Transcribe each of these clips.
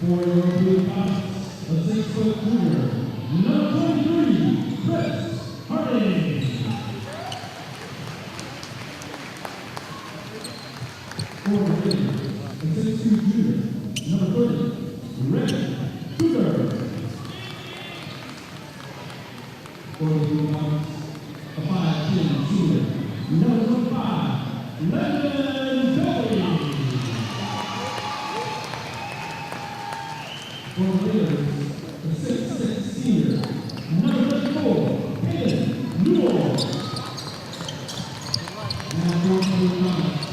For your blue Comets, a 6-foot junior, number 23, Chris Harding. For the Raiders, a 6'2" junior, number 30, Red Cougar. For the blue Comets, a 5'10" junior, number 25, Landon Dolly. For the Raiders, the 6'6" senior, number 34, Hayden Newell. And for the blue Comets,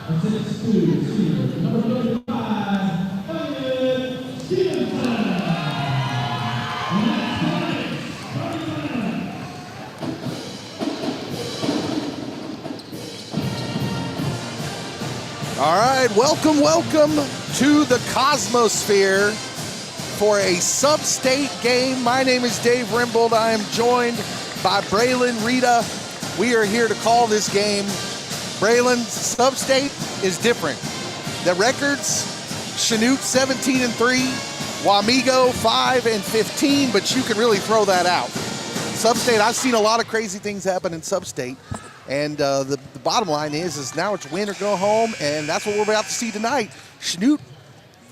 a 6'2" senior, number 35, Elliot Stevenson. And that's All right, welcome to the Cosmosphere for a sub-state game. My name is Dave Rimbold. I am joined by Braylon Rita. We are here to call this game. Braylon, sub-state is different. The records, Chanute 17-3, Wamego 5-15, but you can really throw that out. Sub-state, I've seen a lot of crazy things happen in sub-state. And the bottom line is now it's win or go home, and that's what we're about to see tonight. Chanute,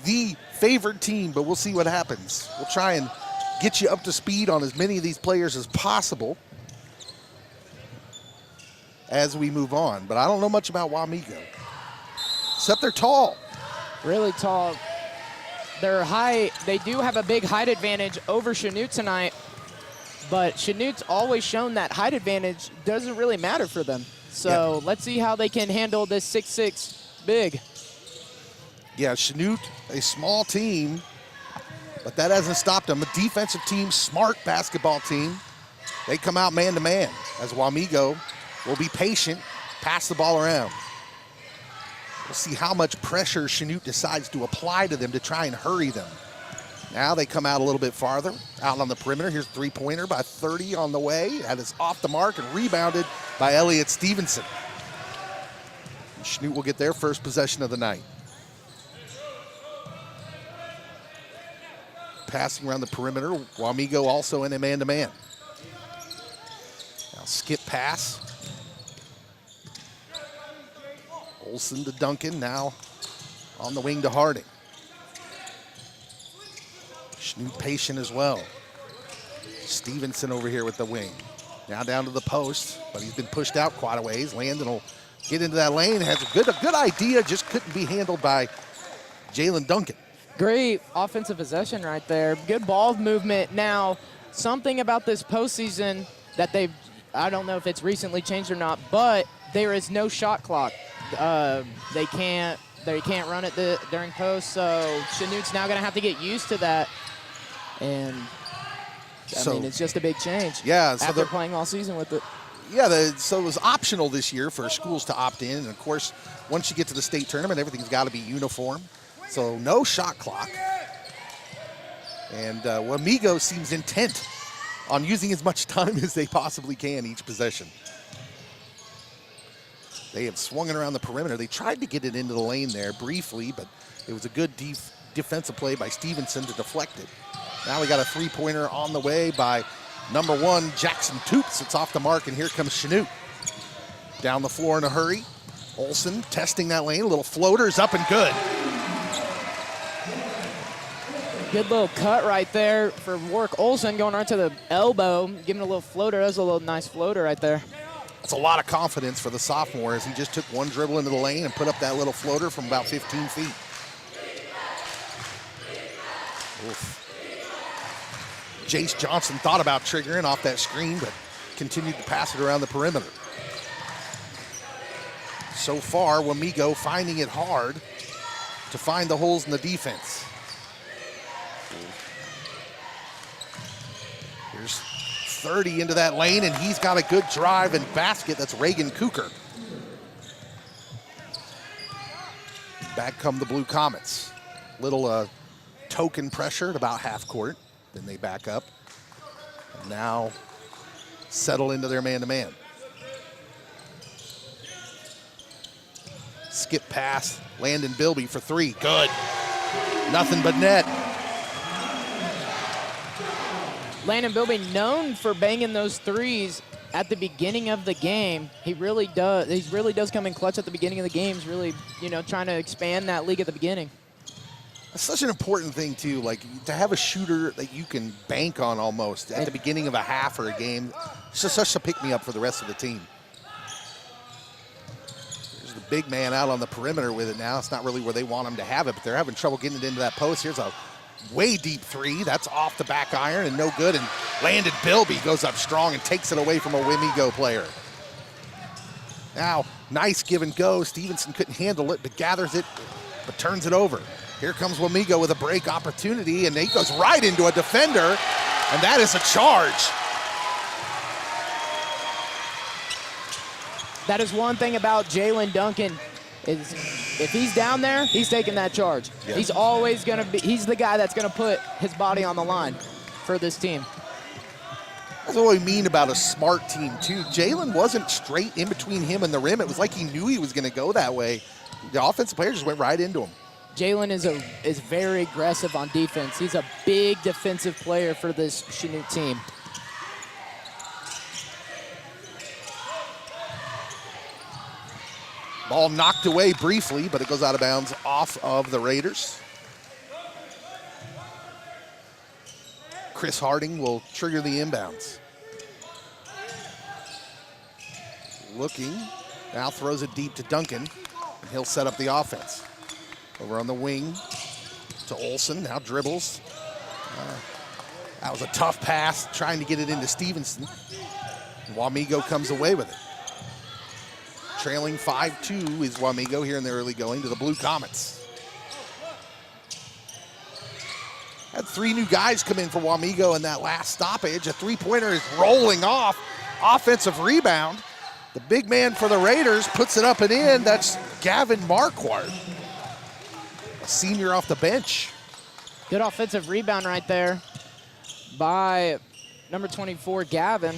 the favored team, but we'll see what happens. We'll try and get you up to speed on as many of these players as possible as we move on. But I don't know much about Wamego, except they're tall. Really tall. They're high. They do have a big height advantage over Chanute tonight. But Chanute's always shown that height advantage doesn't really matter for them. So let's see how they can handle this 6'6" big. Yeah, Chanute, a small team, but that hasn't stopped them. A defensive team, smart basketball team. They come out man-to-man as Wamego will be patient, pass the ball around. We'll see how much pressure Chanute decides to apply to them to try and hurry them. Now they come out a little bit farther, out on the perimeter. Here's a three-pointer by 30 on the way. That is off the mark and rebounded by Elliot Stevenson. And Chanute will get their first possession of the night. Passing around the perimeter, Wamego also in a man-to-man. Now skip pass. Olsen to Duncan, now on the wing to Harding. Chanute patient as well. Stevenson over here with the wing. Now down to the post, but he's been pushed out quite a ways. Landon will get into that lane. Has a good idea, just couldn't be handled by Jalen Duncan. Great offensive possession right there. Good ball movement. Now, something about this postseason that I don't know if it's recently changed or not, but there is no shot clock. They can't run it during post, so Chanute's now going to have to get used to that. And, I mean, it's just a big change. Yeah. So after playing all season with it. Yeah, so it was optional this year for schools to opt in. And, of course, once you get to the state tournament, everything's got to be uniform. So no shot clock. And Wamego seems intent on using as much time as they possibly can each possession. They have swung it around the perimeter. They tried to get it into the lane there briefly, but it was a good defensive play by Stevenson to deflect it. Now we got a three-pointer on the way by number 1, Jackson Toops. It's off the mark, and here comes Chanute. Down the floor in a hurry. Olsen testing that lane. A little floater's up and good. Good little cut right there for Warwick Olsen, going right to the elbow, giving a little floater. That's a little nice floater right there. That's a lot of confidence for the sophomore as he just took one dribble into the lane and put up that little floater from about 15 feet. Oof. Jace Johnson thought about triggering off that screen, but continued to pass it around the perimeter. So far, Wamego finding it hard to find the holes in the defense. Here's 30 into that lane, and he's got a good drive and basket. That's Reagan Cooker. Back come the Blue Comets. Little token pressure at about half court. Then they back up. And now settle into their man-to-man. Skip pass, Landon Bilby for three. Good. Nothing but net. Landon Bilby known for banging those threes at the beginning of the game. He really does. He really does come in clutch at the beginning of the games. Really, trying to expand that league at the beginning. That's such an important thing too. Like to have a shooter that you can bank on almost at the beginning of a half or a game. It's just such a pick me up for the rest of the team. There's the big man out on the perimeter with it now. It's not really where they want him to have it, but they're having trouble getting it into that post. Here's a way deep three. That's off the back iron and no good. And Landon Bilby goes up strong and takes it away from a Wamego player. Now, nice give and go. Stevenson couldn't handle it, but gathers it, but turns it over. Here comes Wamego with a break opportunity, and he goes right into a defender, and that is a charge. That is one thing about Jalen Duncan, is if he's down there, he's taking that charge. Yeah. He's always going to be, he's the guy that's going to put his body on the line for this team. That's what we mean about a smart team, too. Jalen wasn't straight in between him and the rim. It was like he knew he was going to go that way. The offensive player just went right into him. Jalen is very aggressive on defense. He's a big defensive player for this Chanute team. Ball knocked away briefly, but it goes out of bounds off of the Raiders. Chris Harding will trigger the inbounds. Looking, now throws it deep to Duncan, and he'll set up the offense. Over on the wing to Olsen, now dribbles. That was a tough pass, trying to get it into Stevenson. Wamego comes away with it. Trailing 5-2 is Wamego here in the early going to the Blue Comets. Had 3 new guys come in for Wamego in that last stoppage. A three-pointer is rolling off. Offensive rebound. The big man for the Raiders puts it up and in. That's Gavin Marquardt, a senior off the bench. Good offensive rebound right there by number 24, Gavin.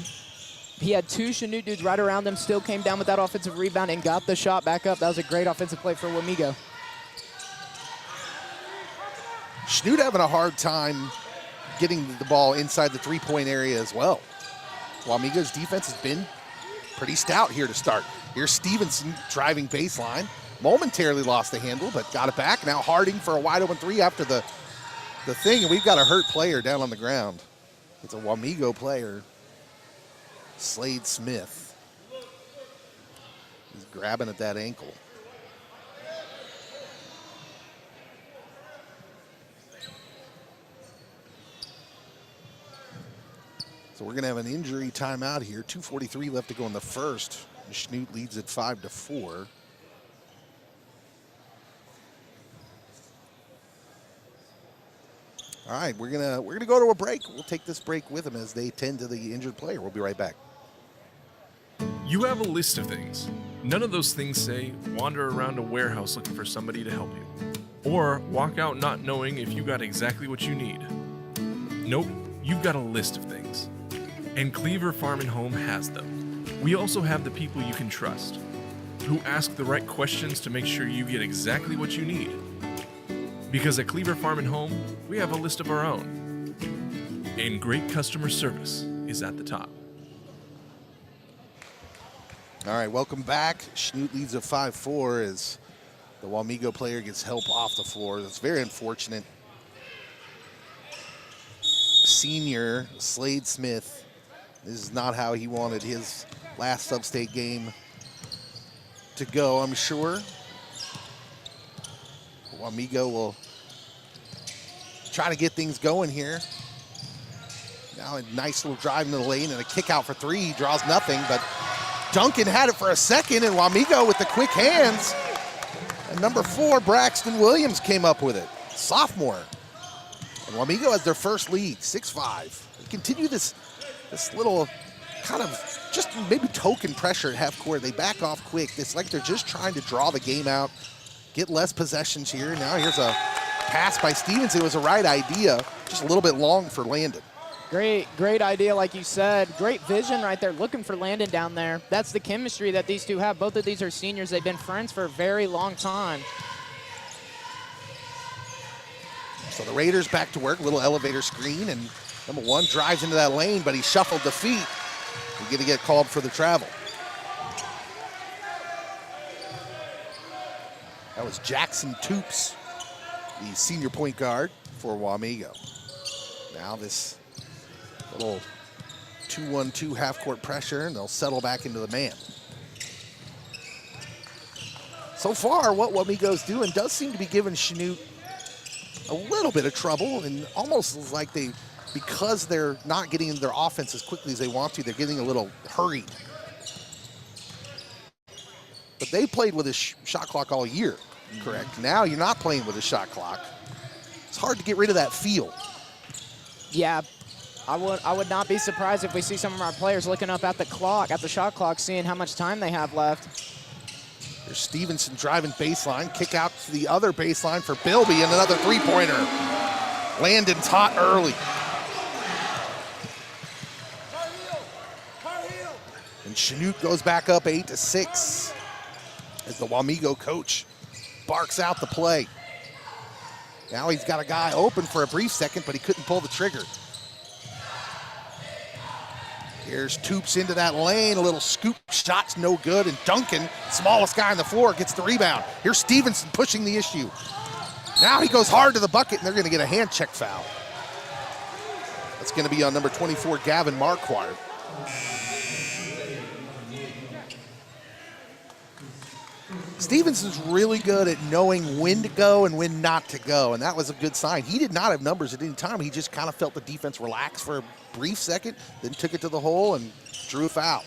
He had 2 Chanute dudes right around him, still came down with that offensive rebound and got the shot back up. That was a great offensive play for Wamego. Chanute having a hard time getting the ball inside the three-point area as well. Wamego's defense has been pretty stout here to start. Here's Stevenson driving baseline. Momentarily lost the handle, but got it back. Now Harding for a wide open three after the thing, and we've got a hurt player down on the ground. It's a Wamego player, Slade Smith. He's grabbing at that ankle. So we're gonna have an injury timeout here. 2:43 left to go in the first. Chanute leads at 5-4. All right, we're gonna go to a break. We'll take this break with them as they tend to the injured player. We'll be right back. You have a list of things. None of those things say wander around a warehouse looking for somebody to help you, or walk out not knowing if you got exactly what you need. Nope, you've got a list of things. And Cleaver Farm and Home has them. We also have the people you can trust, who ask the right questions to make sure you get exactly what you need. Because at Cleaver Farm and Home, we have a list of our own. And great customer service is at the top. All right, welcome back. Chanute leads at 5-4 as the Wamego player gets help off the floor. That's very unfortunate. Senior Slade Smith, this is not how he wanted his last sub-state game to go, I'm sure. Wamego will try to get things going here. Now a nice little drive into the lane and a kick out for 3. He draws nothing, but Duncan had it for a second, and Wamego with the quick hands. And number 4, Braxton Williams came up with it, sophomore. And Wamego has their first lead, 6-5. They continue this little kind of just maybe token pressure at half court. They back off quick. It's like they're just trying to draw the game out, get less possessions here. Now here's a pass by Stevenson. It was the right idea, just a little bit long for Landon. Great idea, like you said. Great vision right there, looking for Landon down there. That's the chemistry that these two have. Both of these are seniors. They've been friends for a very long time. So the Raiders back to work, little elevator screen, and number 1 drives into that lane, but he shuffled the feet. He's going to get called for the travel. That was Jackson Toops, the senior point guard for Wamego. Now this little 2-1-2 half-court pressure, and they'll settle back into the man. So far, what Wamego's doing does seem to be giving Chanute a little bit of trouble, and almost like because they're not getting into their offense as quickly as they want to, they're getting a little hurried. But they played with a shot clock all year, correct? Now you're not playing with a shot clock. It's hard to get rid of that feel. Yeah, I would not be surprised if we see some of our players looking up at the clock, at the shot clock, seeing how much time they have left. There's Stevenson driving baseline, kick out to the other baseline for Bilby, and another three-pointer. Landon's hot early. And Chanute goes back up 8-6 as the Wamego coach barks out the play. Now he's got a guy open for a brief second, but he couldn't pull the trigger. Here's Toops into that lane, a little scoop shot's no good, and Duncan, smallest guy on the floor, gets the rebound. Here's Stevenson pushing the issue. Now he goes hard to the bucket, and they're gonna get a hand check foul. That's gonna be on number 24, Gavin Marquardt. Stevenson's really good at knowing when to go and when not to go, and that was a good sign. He did not have numbers at any time. He just kind of felt the defense relax for a brief second, then took it to the hole and drew a foul.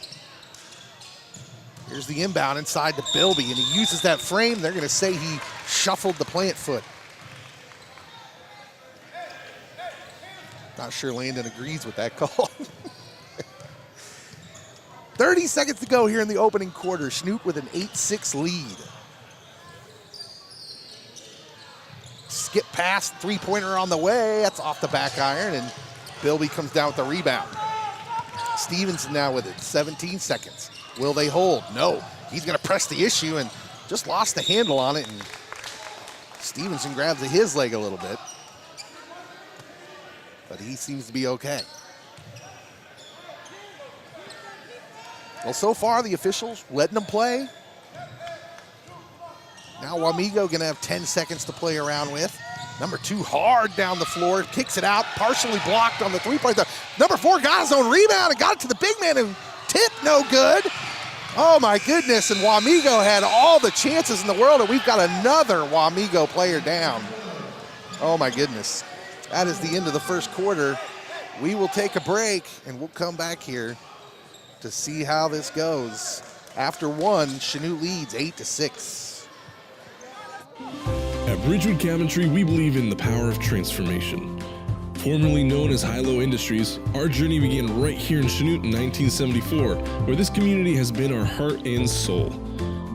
Here's the inbound inside to Bilby, and he uses that frame. They're going to say he shuffled the plant foot. Not sure Landon agrees with that call. 30 seconds to go here in the opening quarter. Chanute with an 8-6 lead. Skip pass, three-pointer on the way. That's off the back iron, and Bilby comes down with the rebound. Stevenson now with it, 17 seconds. Will they hold? No. He's gonna press the issue and just lost the handle on it, and Stevenson grabs at his leg a little bit. But he seems to be okay. Well, so far the officials letting them play. Now Wamego gonna have 10 seconds to play around with. Number 2 hard down the floor, kicks it out, partially blocked on the three-point. Number 4 got his own rebound and got it to the big man and tipped, no good. Oh my goodness, and Wamego had all the chances in the world, and we've got another Wamego player down. Oh my goodness. That is the end of the first quarter. We will take a break and we'll come back here to see how this goes. After one, Chanute leads 8-6. At Bridgewood Cabinetry, we believe in the power of transformation. Formerly known as High-Low Industries, our journey began right here in Chanute in 1974, where this community has been our heart and soul.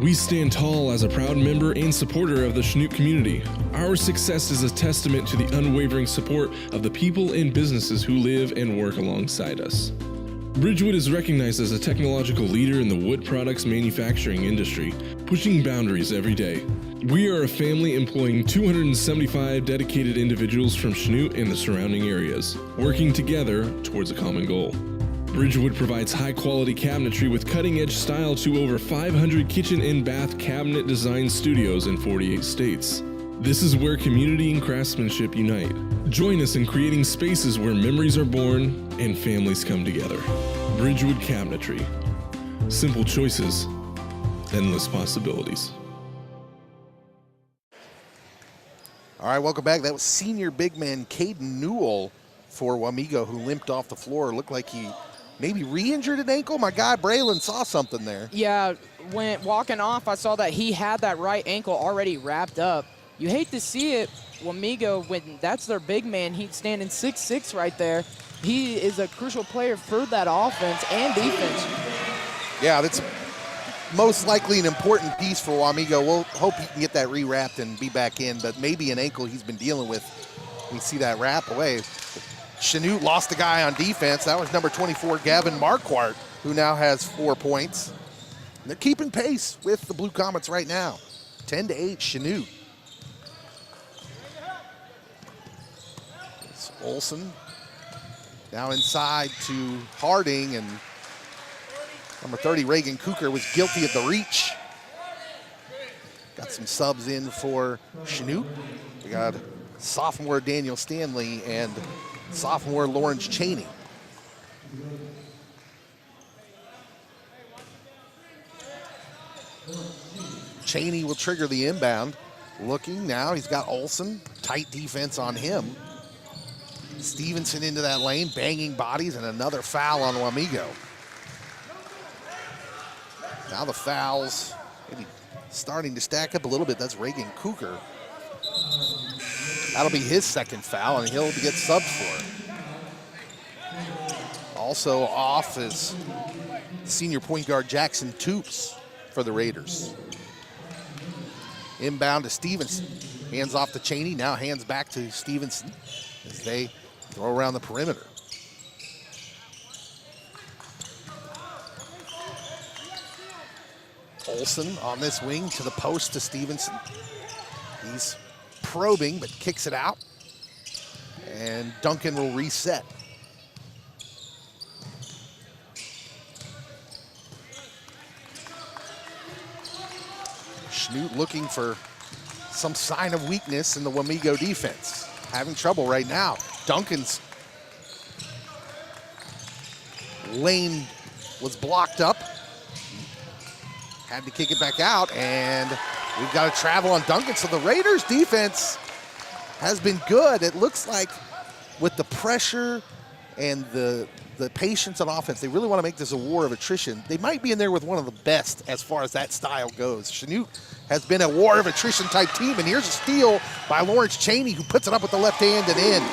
We stand tall as a proud member and supporter of the Chanute community. Our success is a testament to the unwavering support of the people and businesses who live and work alongside us. Bridgewood is recognized as a technological leader in the wood products manufacturing industry, pushing boundaries every day. We are a family employing 275 dedicated individuals from Chanute and the surrounding areas, working together towards a common goal. Bridgewood provides high-quality cabinetry with cutting-edge style to over 500 kitchen and bath cabinet design studios in 48 states. This is where community and craftsmanship unite. Join us in creating spaces where memories are born and families come together. Bridgewood Cabinetry. Simple choices, endless possibilities. All right, welcome back. That was senior big man Caden Newell for Wamego, who limped off the floor. Looked like he maybe re-injured an ankle. My guy Braylon saw something there. Yeah, when walking off, I saw that he had that right ankle already wrapped up. You hate to see it, Wamego, when that's their big man. He's standing 6'6" right there. He is a crucial player for that offense and defense. Yeah, that's most likely an important piece for Wamego. We'll hope he can get that re-wrapped and be back in, but maybe an ankle he's been dealing with. We see that wrap away. Chanute lost the guy on defense. That was number 24, Gavin Marquardt, who now has 4 points. And they're keeping pace with the Blue Comets right now. 10-8, Chanute. It's Olsen now inside to Harding, and number 30, Reagan Cooker, was guilty of the reach. Got some subs in for Chanute. We got sophomore Daniel Stanley and sophomore Lawrence Cheney. Cheney will trigger the inbound. Looking now, he's got Olsen. Tight defense on him. Stevenson into that lane, banging bodies, and another foul on Wamego. Now the fouls maybe starting to stack up a little bit. That's Reagan Cooker. That'll be his second foul, and he'll get subbed for it. Also off is senior point guard Jackson Toops for the Raiders. Inbound to Stevenson. Hands off to Cheney, now hands back to Stevenson as they throw around the perimeter. Olsen on this wing to the post to Stevenson. He's probing but kicks it out. And Duncan will reset. Chanute looking for some sign of weakness in the Wamego defense. Having trouble right now. Duncan's lane was blocked up. Had to kick it back out, and we've got to travel on Duncan. So the Raiders defense has been good. It looks like with the pressure and the patience on offense, they really want to make this a war of attrition. They might be in there with one of the best as far as that style goes. Chanute has been a war of attrition type team, and here's a steal by Lawrence Cheney, who puts it up with the left hand and in.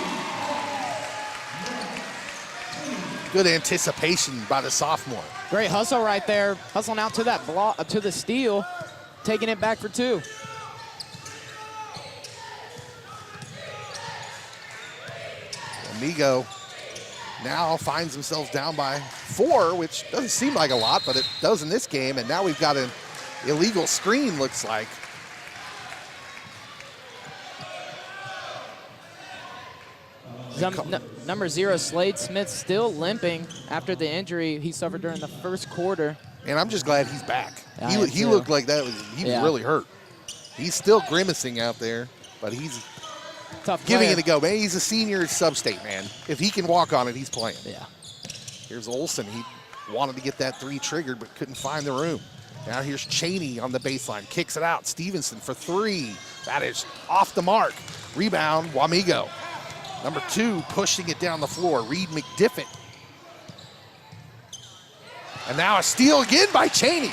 Good anticipation by the sophomore. Great hustle right there. Hustling out to that block, to the steal, taking it back for two. Wamego now finds themselves down by 4, which doesn't seem like a lot, but it does in this game. And now we've got an illegal screen, looks like. Number 0, Slade Smith, still limping after the injury he suffered during the first quarter. And I'm just glad he's back. He Too. looked like he was really hurt. He's still grimacing out there, but he's Tough giving player. it a go. Man, he's a senior sub-state, man. If he can walk on it, he's playing. Yeah. Here's Olsen. He wanted to get that 3 triggered, but couldn't find the room. Now here's Cheney on the baseline. Kicks it out. Stevenson for 3. That is off the mark. Rebound, Wamego. Number 2 pushing it down the floor. Reed McDiffit. And now a steal again by Cheney.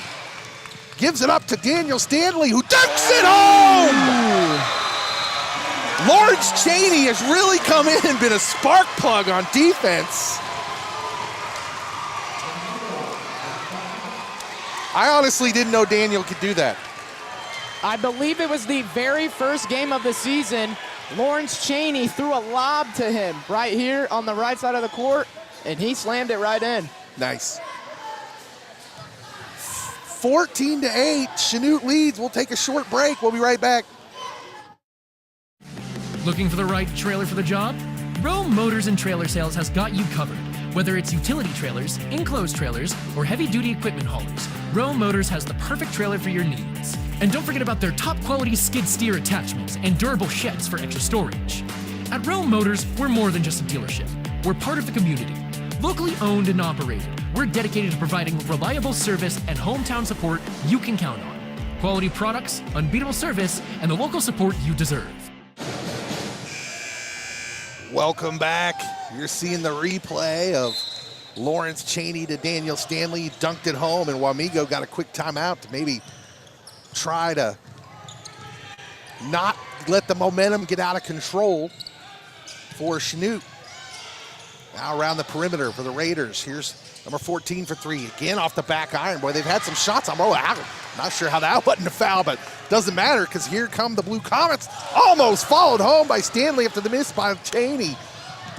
Gives it up to Daniel Stanley, who dunks it home! Lawrence Cheney has really come in and been a spark plug on defense. I honestly didn't know Daniel could do that. I believe it was the very first game of the season. Lawrence Cheney threw a lob to him right here on the right side of the court, and he slammed it right in. Nice. 14-8, Chanute leads. We'll take a short break. We'll be right back. Looking for the right trailer for the job? Rome Motors and Trailer Sales has got you covered. Whether it's utility trailers, enclosed trailers, or heavy-duty equipment haulers, Rome Motors has the perfect trailer for your needs. And don't forget about their top-quality skid steer attachments and durable sheds for extra storage. At Rome Motors, we're more than just a dealership. We're part of the community. Locally owned and operated, we're dedicated to providing reliable service and hometown support you can count on. Quality products, unbeatable service, and the local support you deserve. Welcome back. You're seeing the replay of Lawrence Cheney to Daniel Stanley. Dunked it home, and Wamego got a quick timeout to maybe try to not let the momentum get out of control for Chanute. Now around the perimeter for the Raiders. Here's number 14 for 3. Again off the back iron. Boy, they've had some shots. I'm not sure how that wasn't a foul, but doesn't matter because here come the Blue Comets. Almost followed home by Stanley after the miss by Cheney.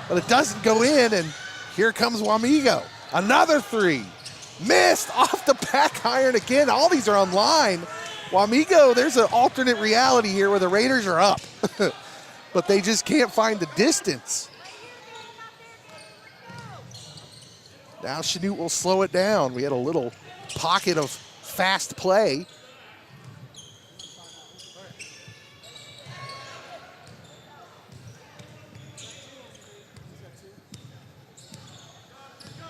But it doesn't go in, and here comes Wamego. Another 3. Missed off the back iron again. All these are on line. Wamego, there's an alternate reality here where the Raiders are up. But they just can't find the distance. Now Chanute will slow it down. We had a little pocket of fast play.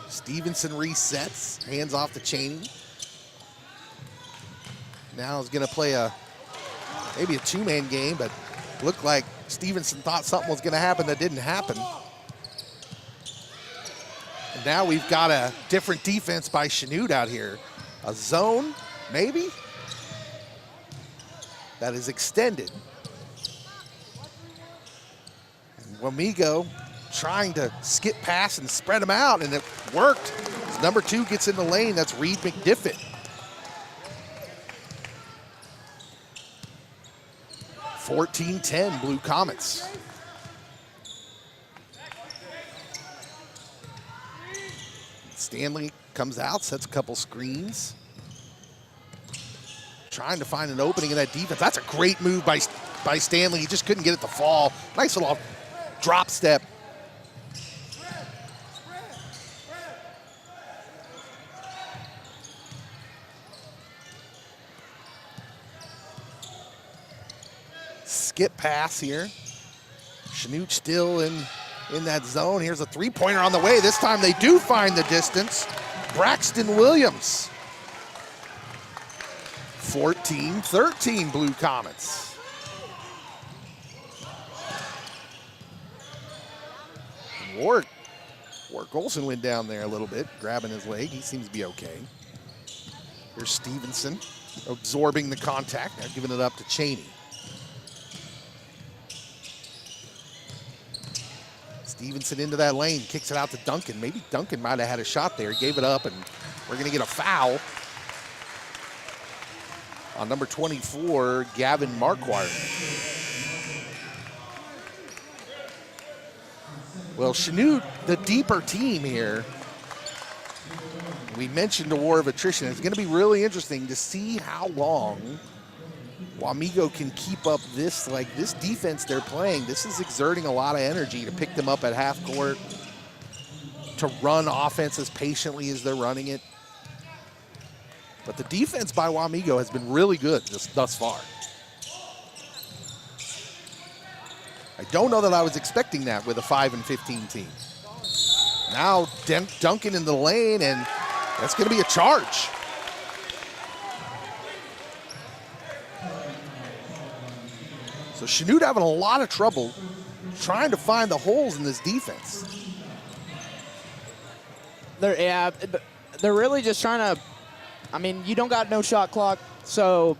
Stevenson resets, hands off to Chaney. Now he's gonna play maybe a two-man game, but looked like Stevenson thought something was gonna happen that didn't happen. And now we've got a different defense by Chanute out here. A zone, maybe? That is extended. And Wamego trying to skip past and spread them out, and it worked. As number 2 gets in the lane, that's Reed McDiffit. 14-10 Blue Comets. Stanley comes out, sets a couple screens. Trying to find an opening in that defense. That's a great move by Stanley. He just couldn't get it to fall. Nice little drop step. Skip pass here. Chanute still in that zone. Here's a three-pointer on the way. This time they do find the distance. Braxton Williams. 14-13 Blue Comets. Warwick Olson went down there a little bit, grabbing his leg. He seems to be okay. Here's Stevenson absorbing the contact, now giving it up to Chaney. Stevenson into that lane, kicks it out to Duncan. Maybe Duncan might have had a shot there. He gave it up, and we're going to get a foul on number 24, Gavin Marquardt. Well, Chanute, the deeper team here. We mentioned the war of attrition. It's going to be really interesting to see how long Wamego can keep up this defense they're playing. This is exerting a lot of energy to pick them up at half court, to run offense as patiently as they're running it. But the defense by Wamego has been really good thus far. I don't know that I was expecting that with a 5-15 team. Now Duncan in the lane, and that's going to be a charge. So Chanute having a lot of trouble trying to find the holes in this defense. They're really just trying to, I mean, you don't got no shot clock, so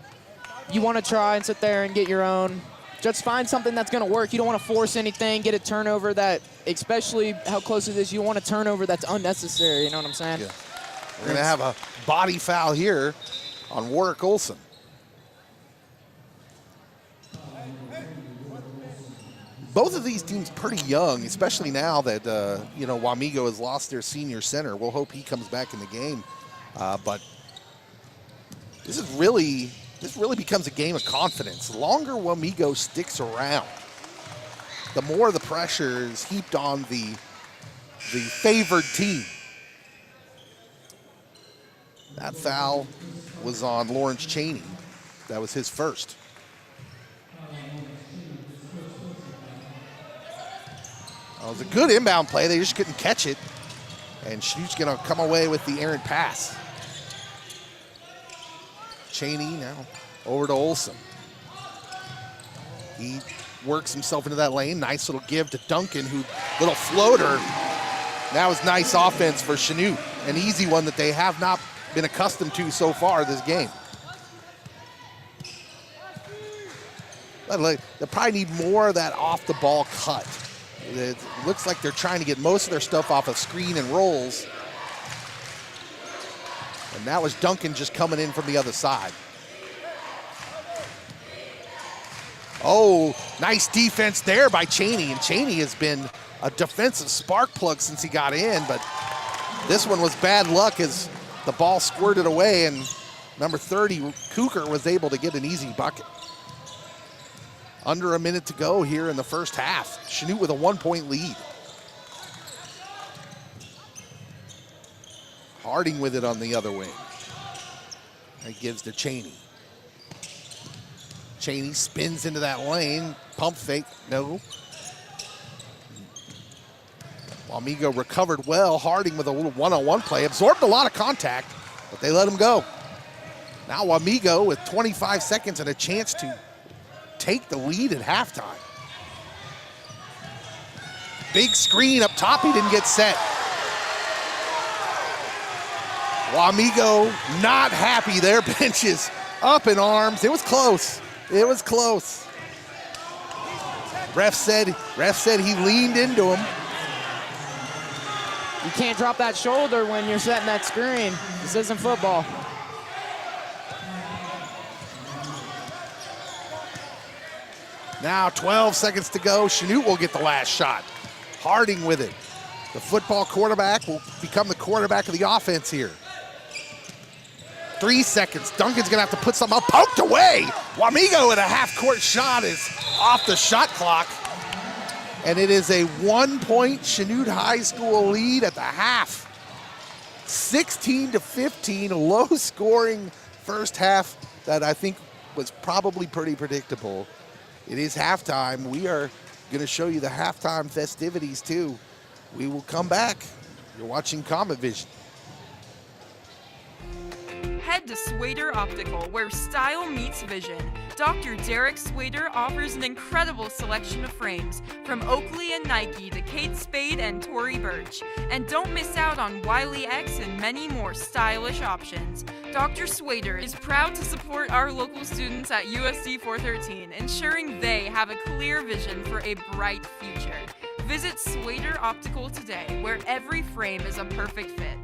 you want to try and sit there and get your own. Just find something that's going to work. You don't want to force anything, get a turnover that, especially how close it is, you want a turnover that's unnecessary, you know what I'm saying? Yeah. We're going to have a body foul here on Warwick Olson. Both of these teams pretty young, especially now that, Wamego has lost their senior center. We'll hope he comes back in the game. But this really becomes a game of confidence. The longer Wamego sticks around, the more the pressure is heaped on the favored team. That foul was on Lawrence Chaney. That was his first. It was a good inbound play. They just couldn't catch it. And Chanute's going to come away with the errant pass. Chaney now over to Olson. He works himself into that lane. Nice little give to Duncan, little floater. That was nice offense for Chanute. An easy one that they have not been accustomed to so far this game. They'll probably need more of that off-the-ball cut. It looks like they're trying to get most of their stuff off of screen and rolls. And that was Duncan just coming in from the other side. Oh, nice defense there by Chaney. And Chaney has been a defensive spark plug since he got in. But this one was bad luck as the ball squirted away. And number 30, Cooker, was able to get an easy bucket. Under a minute to go here in the first half. Chanute with a 1-point lead. Harding with it on the other wing. That gives to Chaney. Chaney spins into that lane. Pump fake, no. Wamego recovered well. Harding with a little one-on-one play. Absorbed a lot of contact, but they let him go. Now Wamego with 25 seconds and a chance to take the lead at halftime. Big screen up top, he didn't get set. Wamego not happy. Their bench is up in arms. It was close. It was close. Ref said he leaned into him. You can't drop that shoulder when you're setting that screen. This isn't football. Now 12 seconds to go. Chanute will get the last shot. Harding with it. The football quarterback will become the quarterback of the offense here. 3 seconds. Duncan's gonna have to put something up. Poked away. Wamego with a half-court shot is off the shot clock. And it is a 1-point Chanute High School lead at the half. 16-15, low-scoring first half that I think was probably pretty predictable. It is halftime. We are gonna show you the halftime festivities too. We will come back. You're watching Comet Vision. Head to Swader Optical, where style meets vision. Dr. Derek Swader offers an incredible selection of frames, from Oakley and Nike to Kate Spade and Tory Burch. And don't miss out on Wiley X and many more stylish options. Dr. Swader is proud to support our local students at USD 413, ensuring they have a clear vision for a bright future. Visit Swader Optical today, where every frame is a perfect fit.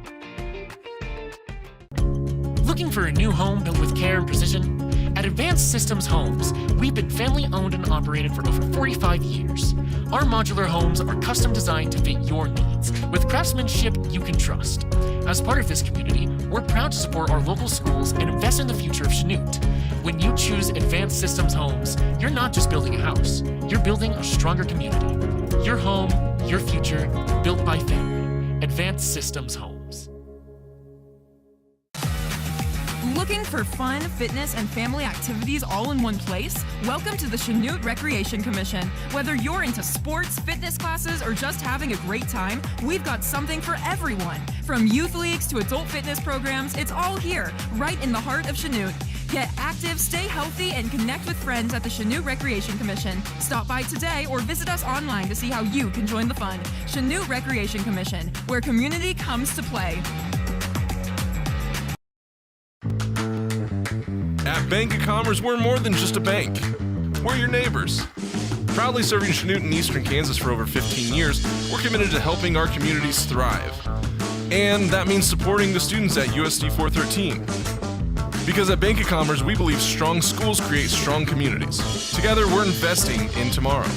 Looking for a new home built with care and precision? At Advanced Systems Homes, we've been family owned and operated for over 45 years. Our modular homes are custom designed to fit your needs, with craftsmanship you can trust. As part of this community, we're proud to support our local schools and invest in the future of Chanute. When you choose Advanced Systems Homes, you're not just building a house, you're building a stronger community. Your home, your future, built by family. Advanced Systems Homes. Looking for fun, fitness, and family activities all in one place? Welcome to the Chanute Recreation Commission. Whether you're into sports, fitness classes, or just having a great time, we've got something for everyone. From youth leagues to adult fitness programs, it's all here, right in the heart of Chanute. Get active, stay healthy, and connect with friends at the Chanute Recreation Commission. Stop by today or visit us online to see how you can join the fun. Chanute Recreation Commission, where community comes to play. At Bank of Commerce, we're more than just a bank. We're your neighbors. Proudly serving Chanute and Eastern Kansas for over 15 years, we're committed to helping our communities thrive. And that means supporting the students at USD 413. Because at Bank of Commerce, we believe strong schools create strong communities. Together, we're investing in tomorrow.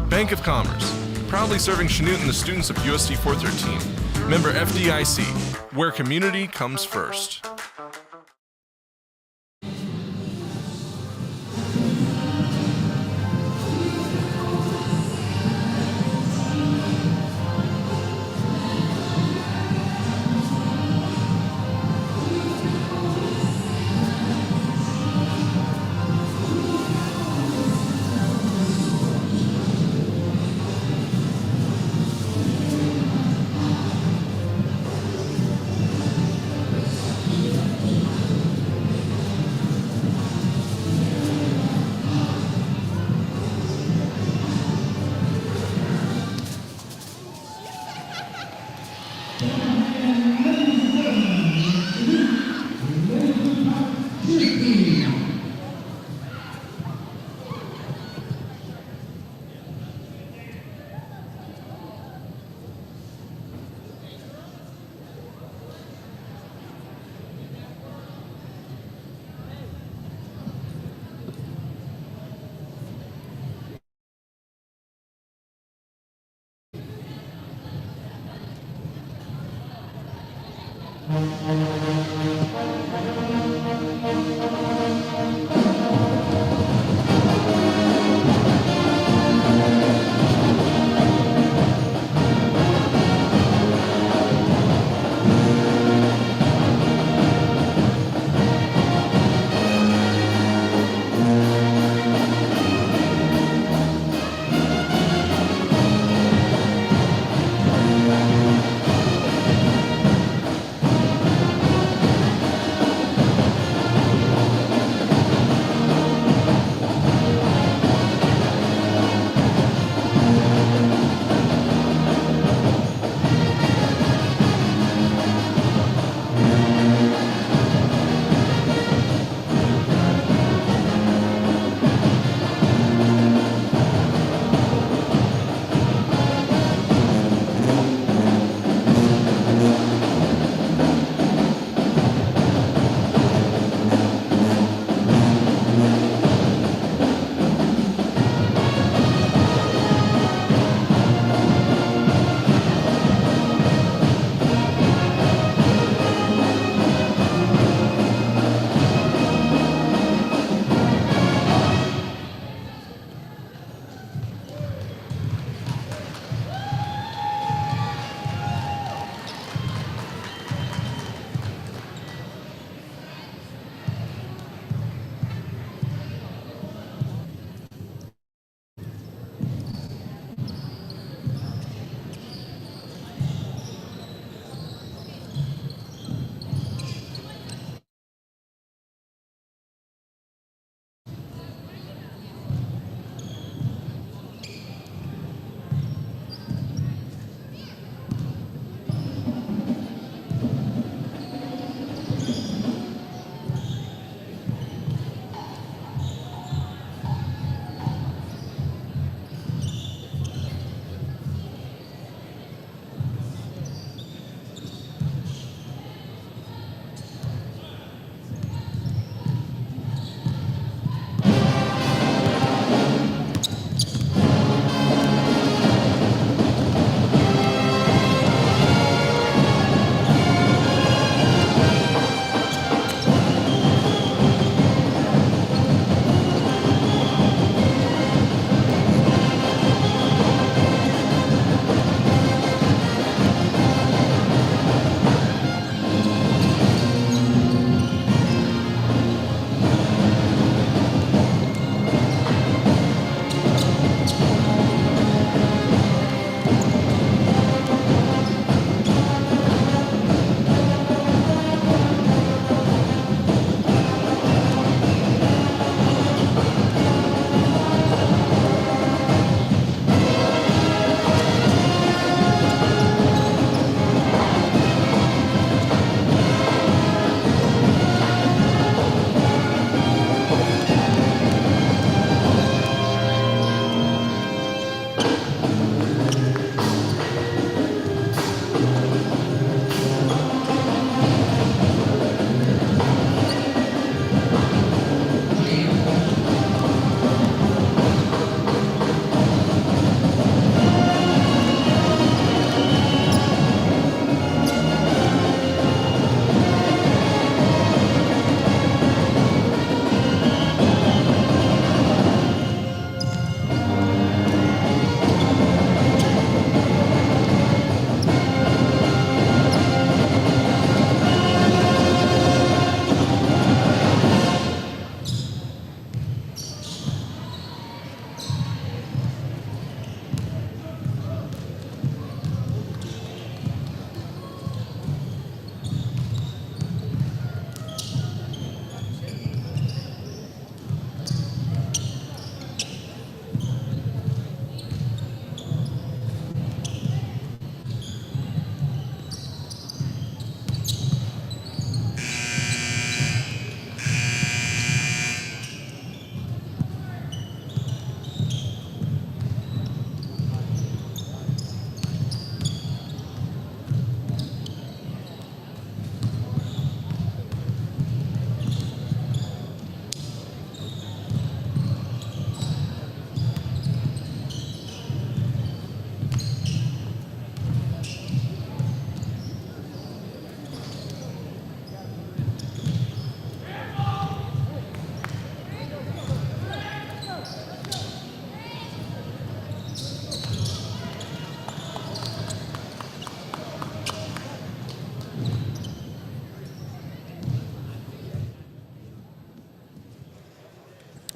Bank of Commerce, proudly serving Chanute and the students of USD 413. Member FDIC, where community comes first.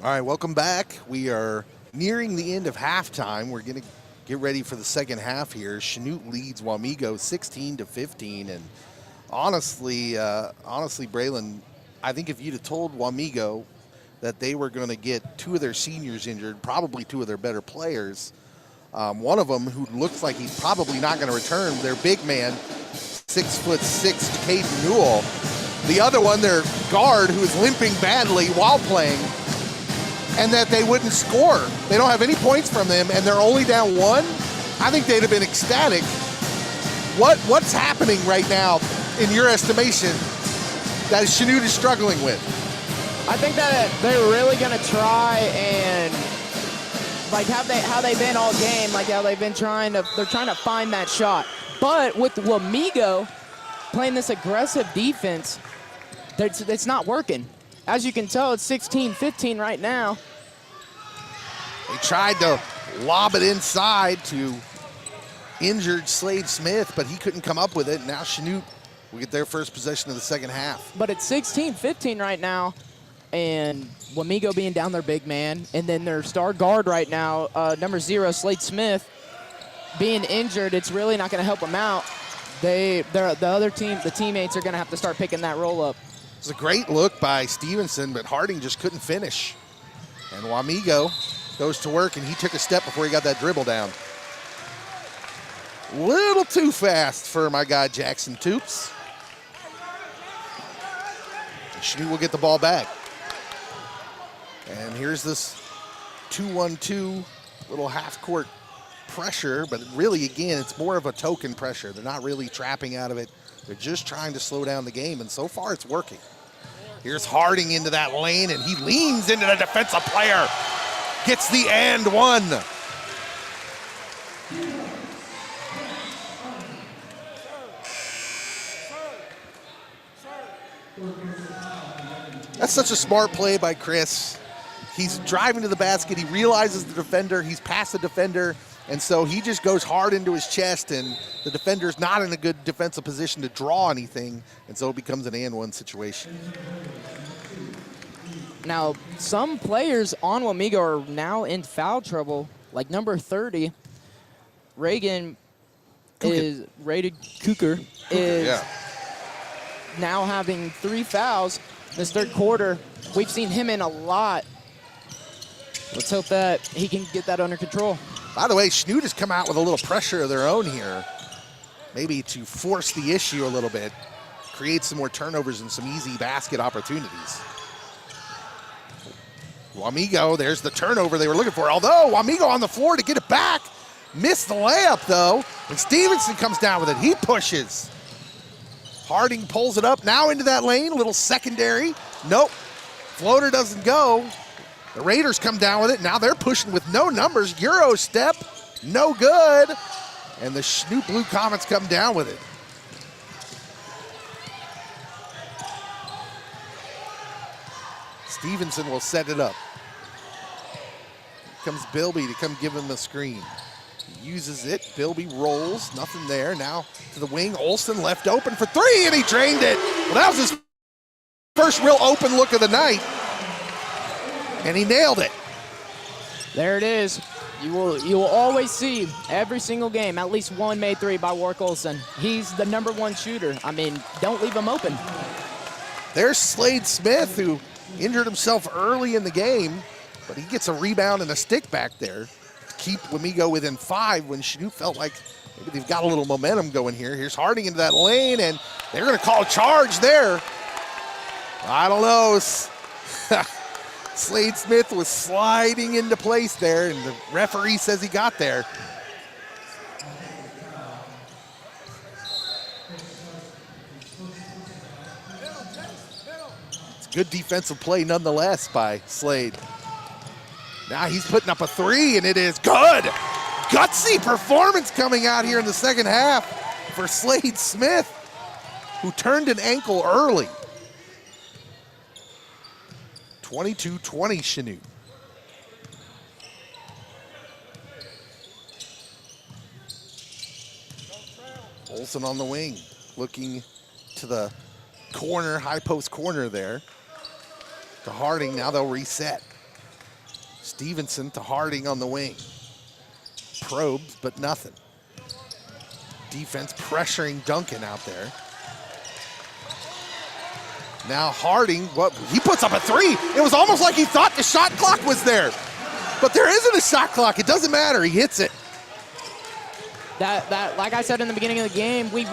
All right, welcome back. We are nearing the end of halftime. We're going to get ready for the second half here. Chanute leads Wamego 16-15, and honestly, Braylon, I think if you'd have told Wamego that they were going to get two of their seniors injured, probably two of their better players, one of them who looks like he's probably not going to return, their big man, 6'6", Caden Newell. The other one, their guard, who is limping badly while playing, and that they wouldn't score. They don't have any points from them, and they're only down one. I think they'd have been ecstatic. What's happening right now, in your estimation, that Chanute is struggling with? I think that they're really going to try and, like how they've been all game, like how they've been they're trying to find that shot. But with Wamego playing this aggressive defense, it's not working. As you can tell, it's 16-15 right now. They tried to lob it inside to injured Slade Smith, but he couldn't come up with it. Now Chanute will get their first possession of the second half. But it's 16-15 right now, and Wamego being down their big man, and then their star guard right now, number 0, Slade Smith, being injured. It's really not going to help them out. The other team, the teammates are going to have to start picking that roll up. It was a great look by Stevenson, but Harding just couldn't finish. And Wamego goes to work, and he took a step before he got that dribble down. Little too fast for my guy Jackson Toops. Chanute will get the ball back. And here's this 2-1-2 little half-court pressure, but really, again, it's more of a token pressure. They're not really trapping out of it. They're just trying to slow down the game, and so far it's working. Here's Harding into that lane, and he leans into the defensive player. Gets the and one. That's such a smart play by Chris. He's driving to the basket. He realizes the defender. He's past the defender. And so he just goes hard into his chest, and the defender's not in a good defensive position to draw anything, and so it becomes an and one situation. Now, some players on Wamego are now in foul trouble, like number 30, Rated Cooker is now having 3 fouls this third quarter. We've seen him in a lot. Let's hope that he can get that under control. By the way, Chanute has come out with a little pressure of their own here, maybe to force the issue a little bit, create some more turnovers and some easy basket opportunities. Wamego, there's the turnover they were looking for, although Wamego on the floor to get it back. Missed the layup, though, and Stevenson comes down with it. He pushes. Harding pulls it up, now into that lane, a little secondary. Nope, floater doesn't go. The Raiders come down with it. Now they're pushing with no numbers. Euro step, no good. And the Chanute Blue Comets come down with it. Stevenson will set it up. Here comes Bilby to come give him a screen. He uses it. Bilby rolls, nothing there. Now to the wing. Olsen left open for 3, and he drained it. Well, that was his first real open look of the night. And he nailed it. There it is. You will always see every single game at least one made 3 by Warwick Olsen. He's the number 1 shooter. I mean, don't leave him open. There's Slade Smith, who injured himself early in the game, but he gets a rebound and a stick back there to keep Wamego within 5 when Chanute felt like maybe they've got a little momentum going here. Here's Harding into that lane, and they're going to call a charge there. I don't know. Slade Smith was sliding into place there, and the referee says he got there. It's good defensive play nonetheless by Slade. Now he's putting up a 3, and it is good. Gutsy performance coming out here in the second half for Slade Smith, who turned an ankle early. 22-20 Chanute. Olsen on the wing, looking to the corner, high post corner there. To Harding, now they'll reset. Stevenson to Harding on the wing. Probes, but nothing. Defense pressuring Duncan out there. Now Harding, he puts up a three. It was almost like he thought the shot clock was there. But there isn't a shot clock. It doesn't matter. He hits it. That, like I said in the beginning of the game, they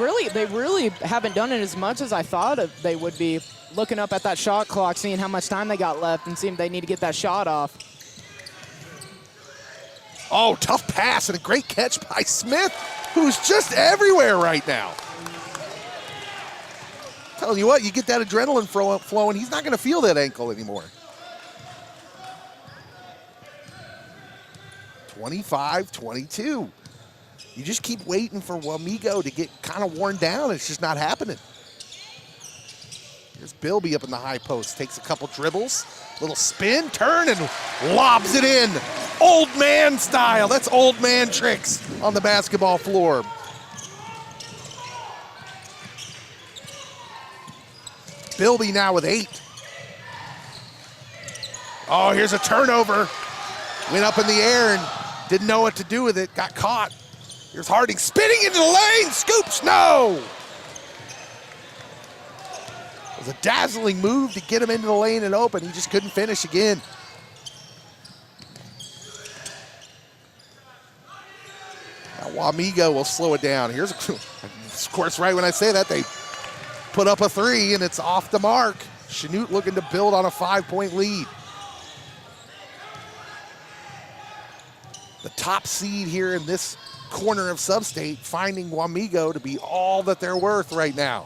really haven't done it as much as I thought they would be. Looking up at that shot clock, seeing how much time they got left, and seeing they need to get that shot off. Oh, tough pass and a great catch by Smith, who's just everywhere right now. Telling you what, you get that adrenaline flowing, he's not going to feel that ankle anymore. 25-22. You just keep waiting for Wamego to get kind of worn down. It's just not happening. Here's Bilby up in the high post. Takes a couple dribbles, little spin, turn, and lobs it in. Old man style. That's old man tricks on the basketball floor. Bilby now with 8. Oh, here's a turnover. Went up in the air and didn't know what to do with it. Got caught. Here's Harding spinning into the lane. Scoops, no. It was a dazzling move to get him into the lane and open. He just couldn't finish again. Now Wamego will slow it down. Here's, of course, right when I say that, they put up a 3 and it's off the mark. Chanute looking to build on a 5-point lead. The top seed here in this corner of Substate, finding Wamego to be all that they're worth right now.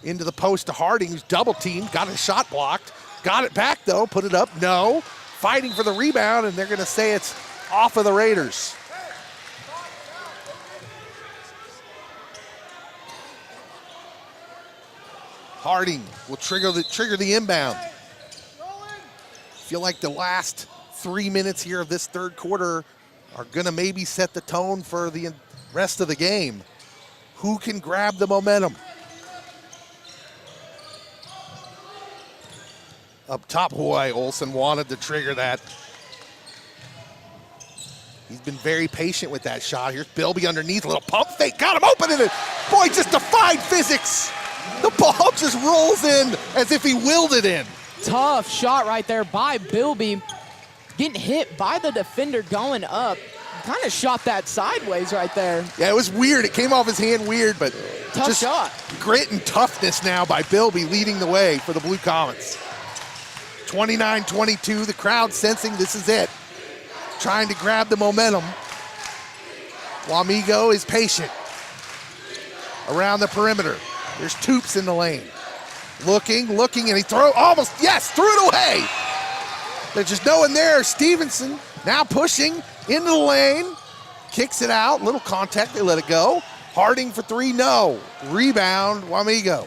Into the post to Harding, who's double teamed, got his shot blocked. Got it back though, put it up, no. Fighting for the rebound, and they're gonna say it's off of the Raiders. Harding will trigger the inbound. Feel like the last 3 minutes here of this third quarter are gonna maybe set the tone for the rest of the game. Who can grab the momentum? Up top, boy, Olsen wanted to trigger that. He's been very patient with that shot. Here's Bilby underneath, a little pump fake, got him open, and it, boy, just defied physics. The ball just rolls in as if he willed it in. Tough shot right there by Bilby. Getting hit by the defender going up. Kind of shot that sideways right there. Yeah, it was weird. It came off his hand weird, but tough just shot. Grit and toughness now by Bilby leading the way for the Blue Comets. 29-22, the crowd sensing this is it. Trying to grab the momentum. Wamego is patient. Around the perimeter. There's Toops in the lane. Looking, and he threw it away. There's just no one there. Stevenson now pushing into the lane. Kicks it out, little contact, they let it go. Harding for 3, no. Rebound, Wamego.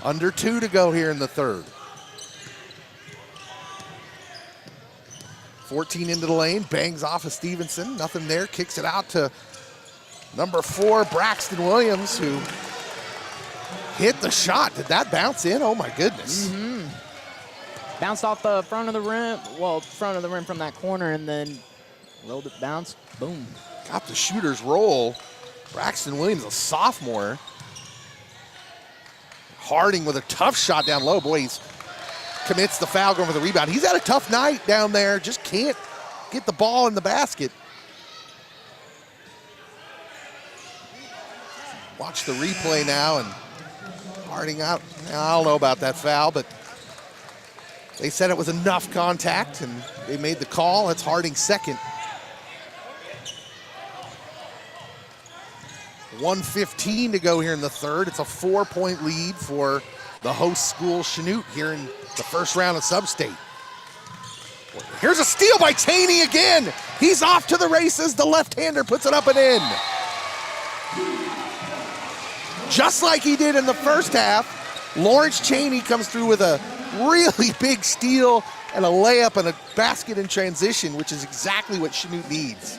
Under 2 to go here in the third. 14 into the lane, bangs off of Stevenson, nothing there, kicks it out to number 4, Braxton Williams, who hit the shot. Did that bounce in? Oh my goodness. Mm-hmm. Bounced off the front of the rim, front of the rim from that corner, and then rolled it, bounced, boom. Got the shooter's roll. Braxton Williams, a sophomore. Harding with a tough shot down low. Boy, he's commits the foul going for the rebound. He's had a tough night down there. Just can't get the ball in the basket. Watch the replay now, and Harding out. I don't know about that foul, but they said it was enough contact, and they made the call. That's Harding's second. 1:15 to go here in the third. It's a 4-point lead for the host school, Chanute, here in the first round of Substate. Here's a steal by Cheney again. He's off to the races. The left-hander puts it up and in. Just like he did in the first half, Lawrence Cheney comes through with a really big steal and a layup and a basket in transition, which is exactly what Chanute needs.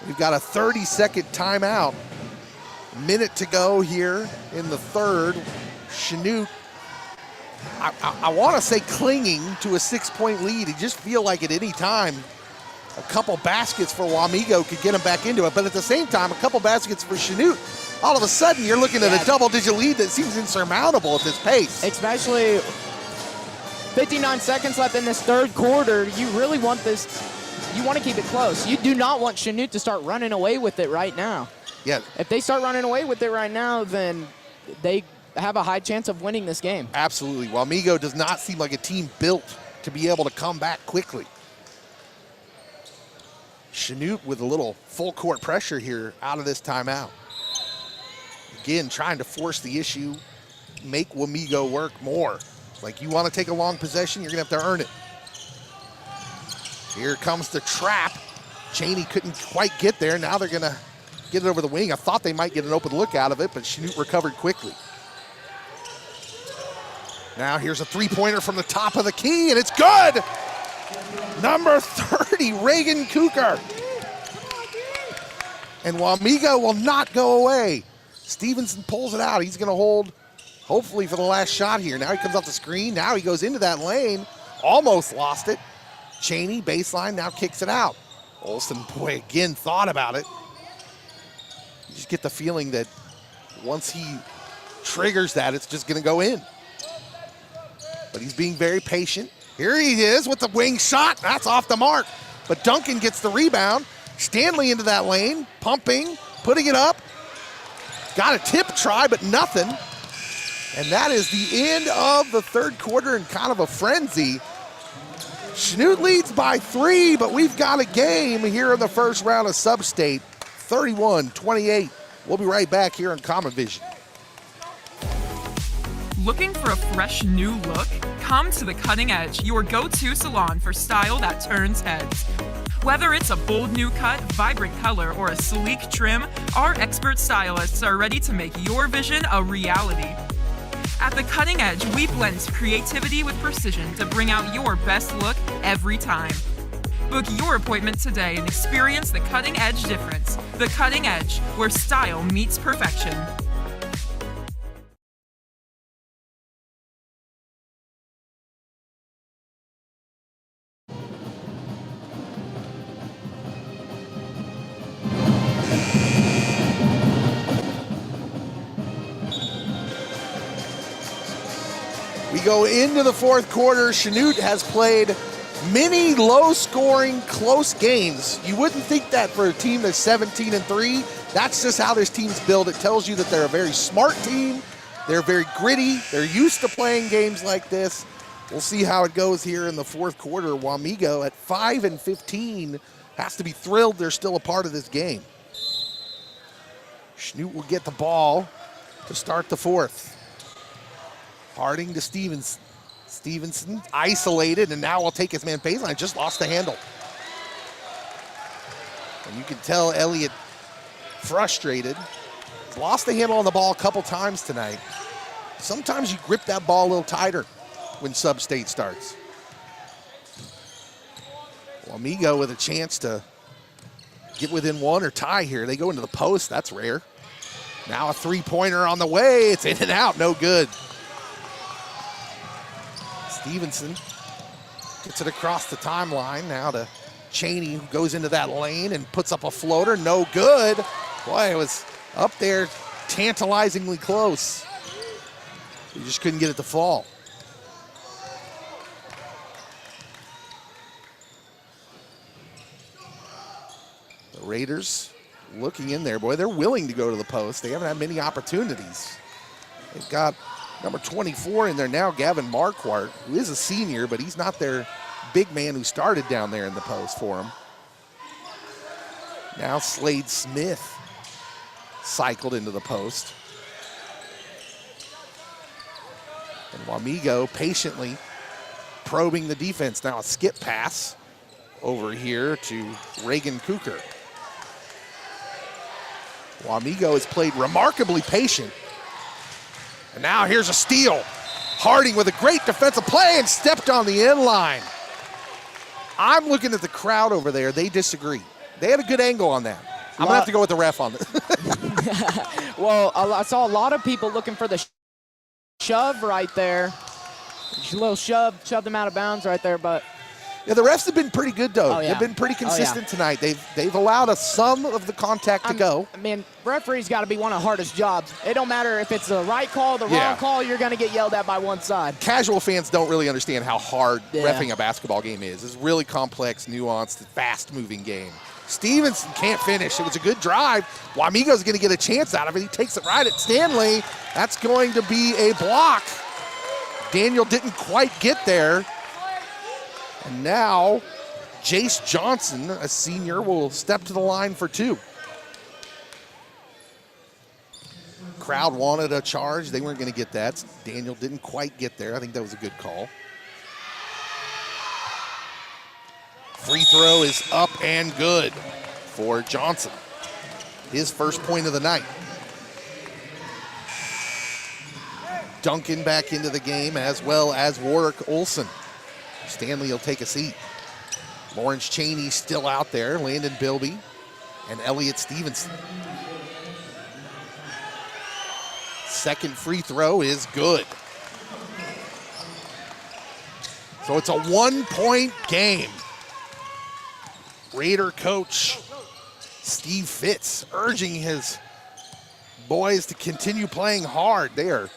We've got a 30-second timeout. Minute to go here in the third. Chanute I want to say clinging to a 6-point lead. You just feel like at any time a couple baskets for Wamego could get them back into it. But at the same time, a couple baskets for Chanute, all of a sudden you're looking at a double-digit lead that seems insurmountable at this pace. Especially 59 seconds left in this third quarter. You really want this, you want to keep it close. You do not want Chanute to start running away with it right now. Yeah. If they start running away with it right now, then they have a high chance of winning this game. Absolutely. Wamego does not seem like a team built to be able to come back quickly. Chanute with a little full court pressure here out of this timeout. Again, trying to force the issue, make Wamego work more. Like, you want to take a long possession, you're going to have to earn it. Here comes the trap. Chaney couldn't quite get there. Now they're going to get it over the wing. I thought they might get an open look out of it, but Chanute recovered quickly. Now here's a three-pointer from the top of the key, and it's good! Number 30, Reagan Cooker. And Wamego will not go away. Stevenson pulls it out. He's going to hold, hopefully, for the last shot here. Now he comes off the screen. Now he goes into that lane. Almost lost it. Chaney, baseline, now kicks it out. Olsen, boy, again, thought about it. You just get the feeling that once he triggers that, it's just going to go in. But he's being very patient. Here he is with the wing shot. That's off the mark. But Duncan gets the rebound. Stanley into that lane, pumping, putting it up. Got a tip try, but nothing. And that is the end of the third quarter in kind of a frenzy. Chanute leads by 3, but we've got a game here in the first round of Sub-State, 31-28. We'll be right back here on Common Vision. Looking for a fresh new look? Come to the Cutting Edge, your go-to salon for style that turns heads. Whether it's a bold new cut, vibrant color, or a sleek trim, our expert stylists are ready to make your vision a reality. At the Cutting Edge, we blend creativity with precision to bring out your best look every time. Book your appointment today and experience the Cutting Edge difference. The Cutting Edge, where style meets perfection. We go into the fourth quarter. Chanute has played many low-scoring, close games. You wouldn't think that for a team that's 17-3. That's just how this team's built. It tells you that they're a very smart team. They're very gritty. They're used to playing games like this. We'll see how it goes here in the fourth quarter. Wamego at 5-15 has to be thrilled they're still a part of this game. Chanute will get the ball to start the fourth. Harding to Stevenson, isolated, and now will take his man baseline. Just lost the handle. And you can tell Elliott frustrated. He's lost the handle on the ball a couple times tonight. Sometimes you grip that ball a little tighter when Sub-State starts. Wamego with a chance to get within one or tie here. They go into the post. That's rare. Now a three-pointer on the way. It's in and out. No good. Stevenson gets it across the timeline now to Chaney, who goes into that lane and puts up a floater. No good. Boy, it was up there tantalizingly close. He just couldn't get it to fall. The Raiders looking in there. Boy, they're willing to go to the post. They haven't had many opportunities. They've got number 24 in there now, Gavin Marquardt, who is a senior, but he's not their big man who started down there in the post for him. Now Slade Smith cycled into the post. And Wamego patiently probing the defense. Now a skip pass over here to Reagan Cooker. Wamego has played remarkably patient. And now here's a steal. Harding with a great defensive play and stepped on the end line. I'm looking at the crowd over there. They disagree. They had a good angle on that. I'm going to have to go with the ref on this. Well, I saw a lot of people looking for the shove right there. Just a little shoved them out of bounds right there, but Yeah, the refs have been pretty good, though. Oh, yeah. They've been pretty Oh, yeah. consistent tonight. They've allowed us some of the contact to go. I mean, referee's got to be one of the hardest jobs. It don't matter if it's the right call, the Yeah. wrong call, you're going to get yelled at by one side. Casual fans don't really understand how hard Yeah. reffing a basketball game is. It's a really complex, nuanced, fast-moving game. Stevenson can't finish. It was a good drive. Wamego's going to get a chance out of it. He takes it right at Stanley. That's going to be a block. Daniel didn't quite get there. And now Jace Johnson, a senior, will step to the line for 2. Crowd wanted a charge. They weren't going to get that. Daniel didn't quite get there. I think that was a good call. Free throw is up and good for Johnson. His first point of the night. Duncan back into the game, as well as Warwick Olson. Stanley will take a seat. Lawrence Cheney still out there, Landon Bilby, and Elliott Stevenson. Second free throw is good. So it's a 1-point game. Raider coach Steve Fitz urging his boys to continue playing hard. They are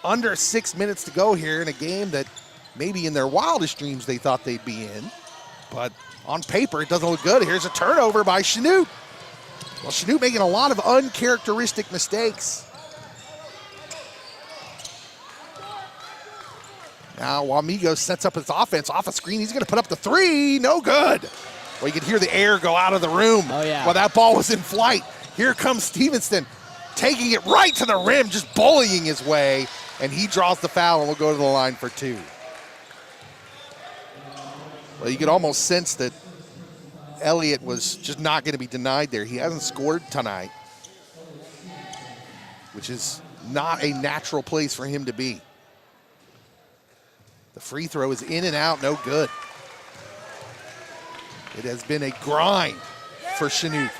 under 6 minutes to go here in a game that maybe in their wildest dreams they thought they'd be in. But on paper, it doesn't look good. Here's a turnover by Chanute. Well, Chanute making a lot of uncharacteristic mistakes. Now Wamego sets up his offense off a screen. He's going to put up the 3. No good. Well, you could hear the air go out of the room. Oh, yeah. While that ball was in flight. Here comes Stevenson, taking it right to the rim, just bullying his way. And he draws the foul and will go to the line for 2. Well, you could almost sense that Elliott was just not going to be denied there. He hasn't scored tonight, which is not a natural place for him to be. The free throw is in and out, no good. It has been a grind for Chanute.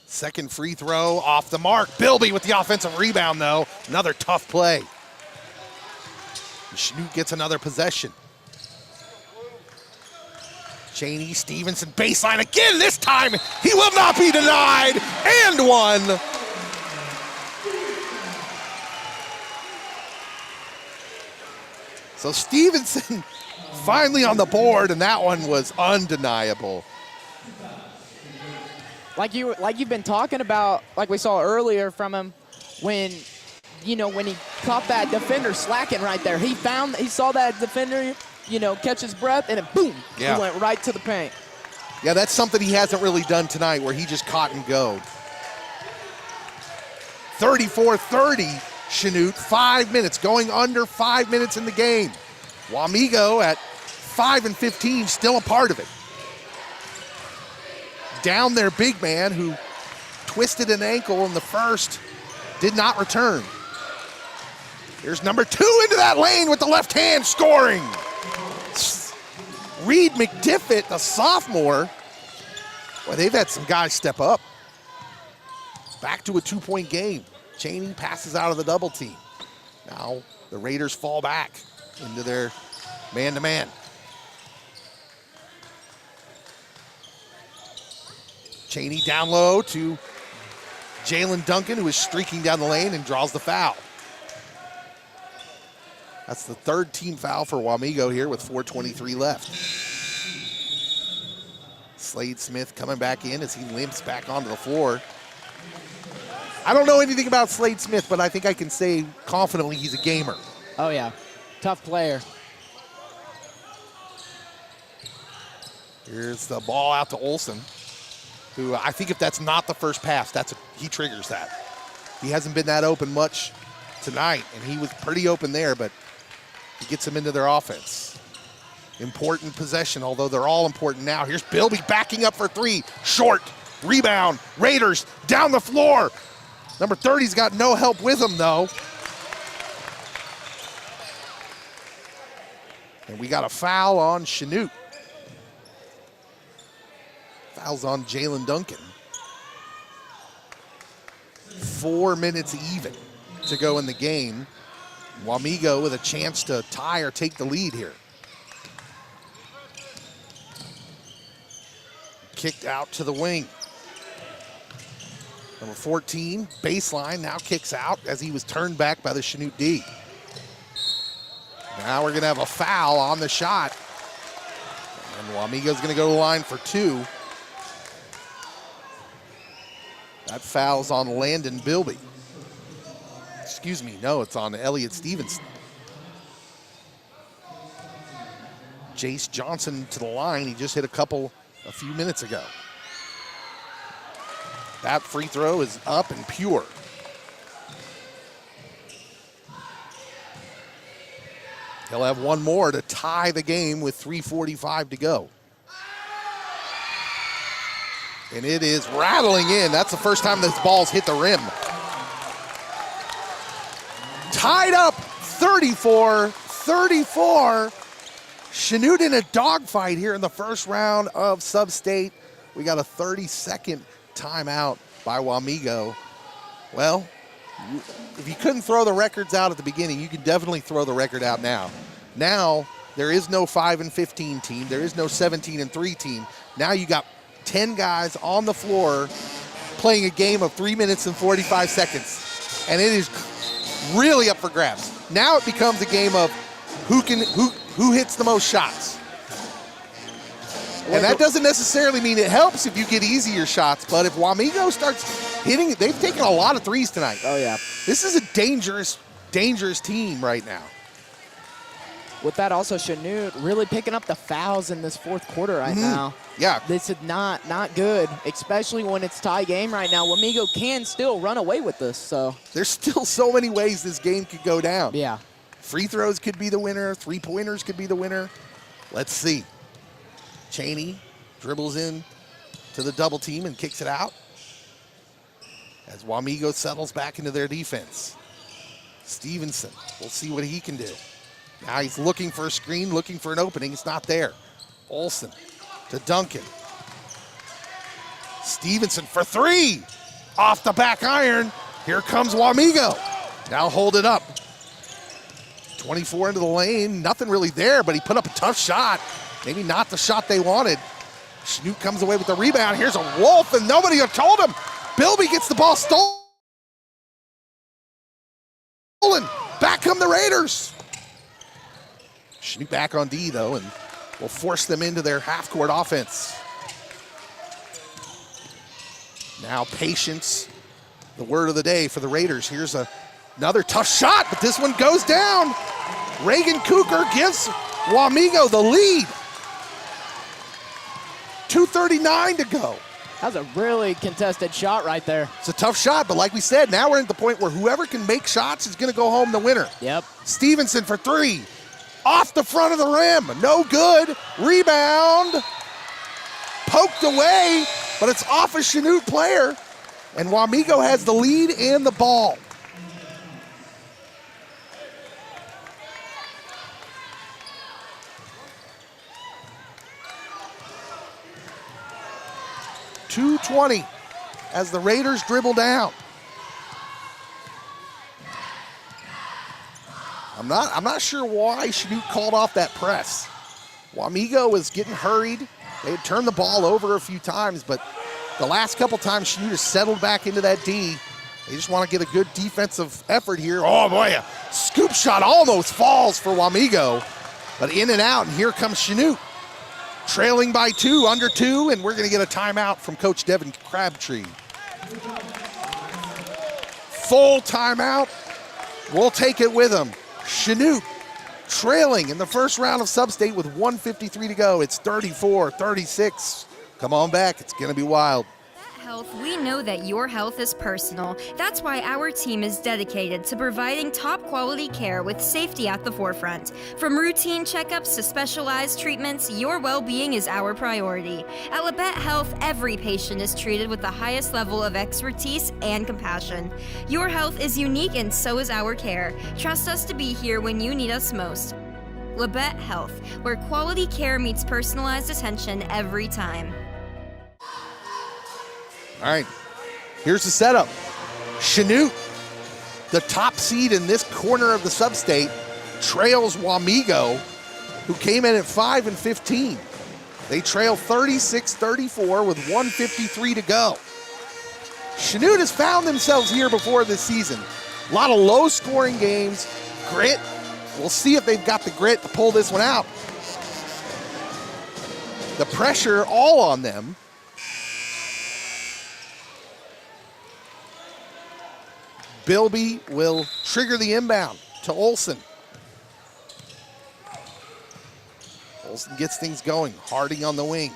Second free throw off the mark. Bilby with the offensive rebound, though. Another tough play. Chanute gets another possession. Cheney, Stevenson, baseline again. This time, he will not be denied. And one. So Stevenson finally on the board, and that one was undeniable. Like you've been talking about, like we saw earlier from him, when he caught that defender slacking right there. He saw that defender, catch his breath, and then boom, Yeah. He went right to the paint. Yeah, that's something he hasn't really done tonight, where he just caught and go. 34-30, Chanute, 5 minutes, going under 5 minutes in the game. Wamego at 5 and 15, still a part of it. Down their big man, who twisted an ankle in the first, did not return. Here's number 2 into that lane with the left hand, scoring. Reed McDiffett, the sophomore. Boy, they've had some guys step up. Back to a 2-point game. Cheney passes out of the double team. Now the Raiders fall back into their man-to-man. Cheney down low to Jalen Duncan, who is streaking down the lane and draws the foul. That's the third team foul for Wamego here with 4:23 left. Slade Smith coming back in as he limps back onto the floor. I don't know anything about Slade Smith, but I think I can say confidently he's a gamer. Oh, yeah. Tough player. Here's the ball out to Olson, who I think if that's not the first pass, he triggers that. He hasn't been that open much tonight, and he was pretty open there, but he gets them into their offense. Important possession, although they're all important now. Here's Bilby backing up for 3. Short. Rebound. Raiders down the floor. Number 30's got no help with him, though. And we got a foul on Chanute. Foul's on Jalen Duncan. 4 minutes even to go in the game. Wamego with a chance to tie or take the lead here. Kicked out to the wing. Number 14, baseline, now kicks out as he was turned back by the Chanute D. Now we're going to have a foul on the shot. And Wamego's going to go to the line for 2. That foul's on Landon Bilby. Excuse me, no, it's on Elliott Stevenson. Jace Johnson to the line. He just hit a few minutes ago. That free throw is up and pure. He'll have one more to tie the game with 3:45 to go. And it is rattling in. That's the first time this ball's hit the rim. Tied up 34-34. Chanute in a dogfight here in the first round of Sub-State. We got a 30-second timeout by Wamego. Well, if you couldn't throw the records out at the beginning, you can definitely throw the record out now. Now, there is no 5-15 team. There is no 17-3 team. Now you got 10 guys on the floor playing a game of 3 minutes and 45 seconds. And it is really up for grabs. Now it becomes a game of who hits the most shots. And that doesn't necessarily mean it helps if you get easier shots, but if Wamego starts hitting, they've taken a lot of threes tonight. Oh, yeah. This is a dangerous team right now. With that, also Chanute really picking up the fouls in this fourth quarter right now. Yeah. This is not good, especially when it's tie game right now. Wamego can still run away with this. So there's still so many ways this game could go down. Yeah. Free throws could be the winner. Three-pointers could be the winner. Let's see. Chaney dribbles in to the double team and kicks it out as Wamego settles back into their defense. Stevenson, we'll see what he can do. Now he's looking for a screen, looking for an opening. It's not there. Olsen to Duncan. Stevenson for 3. Off the back iron. Here comes Wamego. Now hold it up. 24 into the lane. Nothing really there, but he put up a tough shot. Maybe not the shot they wanted. Chanute comes away with the rebound. Here's a Wolf, and nobody had told him. Bilby gets the ball stolen. Back come the Raiders. Chanute back on D, though, and will force them into their half-court offense. Now patience, the word of the day for the Raiders. Here's another tough shot, but this one goes down. Reagan Cooker gives Wamego the lead. 2:39 to go. That was a really contested shot right there. It's a tough shot, but like we said, now we're at the point where whoever can make shots is going to go home the winner. Yep. Stevenson for 3. Off the front of the rim. No good. Rebound. Poked away, but it's off a Chanute player. And Wamego has the lead and the ball. .220 as the Raiders dribble down. I'm not sure why Chanute called off that press. Wamego was getting hurried. They had turned the ball over a few times, but the last couple times Chanute has settled back into that D. They just want to get a good defensive effort here. Oh boy, a scoop shot almost falls for Wamego, but in and out, and here comes Chanute. Trailing by 2, under 2, and we're going to get a timeout from Coach Devin Crabtree. Full timeout. We'll take it with him. Chanute trailing in the first round of Sub-State with 1:53 to go. It's 34-36. Come on back. It's going to be wild. Health, we know that your health is personal. That's why our team is dedicated to providing top quality care with safety at the forefront. From routine checkups to specialized treatments, your well-being is our priority. At Labette Health, every patient is treated with the highest level of expertise and compassion. Your health is unique and so is our care. Trust us to be here when you need us most. Labette Health, where quality care meets personalized attention every time. All right, here's the setup. Chanute, the top seed in this corner of the sub-state, trails Wamego, who came in at 5 and 15. They trail 36-34 with 1:53 to go. Chanute has found themselves here before this season. A lot of low-scoring games, grit. We'll see if they've got the grit to pull this one out. The pressure all on them. Bilby will trigger the inbound to Olsen. Olsen gets things going. Harding on the wing.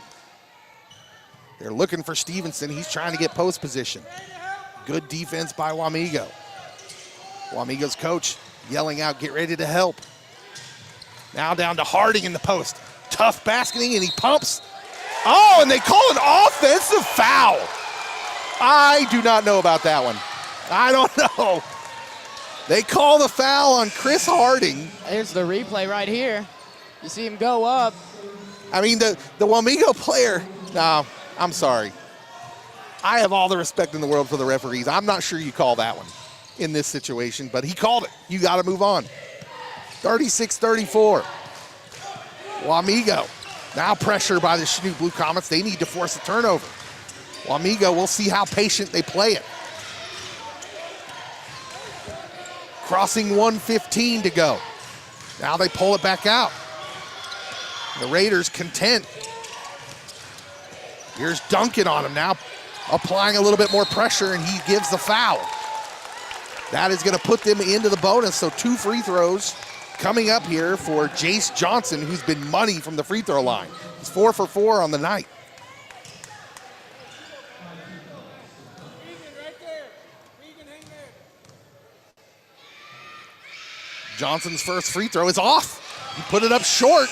They're looking for Stevenson. He's trying to get post position. Good defense by Wamego. Wamego's coach yelling out, get ready to help. Now down to Harding in the post. Tough basketing, and he pumps. Oh, and they call an offensive foul. I do not know about that one. I don't know. They call the foul on Chris Harding. Here's the replay right here. You see him go up. I mean, the Wamego player, no, I'm sorry. I have all the respect in the world for the referees. I'm not sure you call that one in this situation, but he called it. You got to move on. 36-34. Wamego, now pressure by the Chanute Blue Comets. They need to force a turnover. Wamego, we'll see how patient they play it. Crossing 1:15 to go. Now they pull it back out. The Raiders content. Here's Duncan on him now, applying a little bit more pressure, and he gives the foul. That is going to put them into the bonus, so 2 free throws coming up here for Jace Johnson, who's been money from the free throw line. He's 4 for 4 on the night. Johnson's first free throw is off. He put it up short.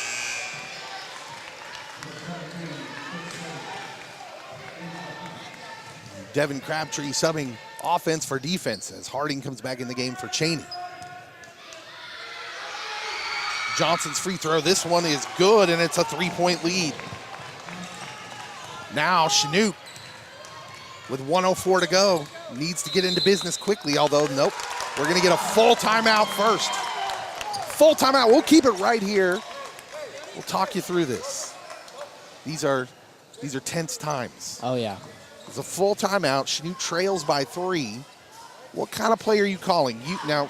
Devin Crabtree subbing offense for defense as Harding comes back in the game for Chaney. Johnson's free throw, this one is good, and it's a 3-point lead. Now Chanute, with 1:04 to go, needs to get into business quickly, although nope, we're gonna get a full timeout first. Full timeout, we'll keep it right here. We'll talk you through this. These are tense times. Oh, yeah. It's a full timeout. Chanute trails by 3. What kind of play are you calling? Now,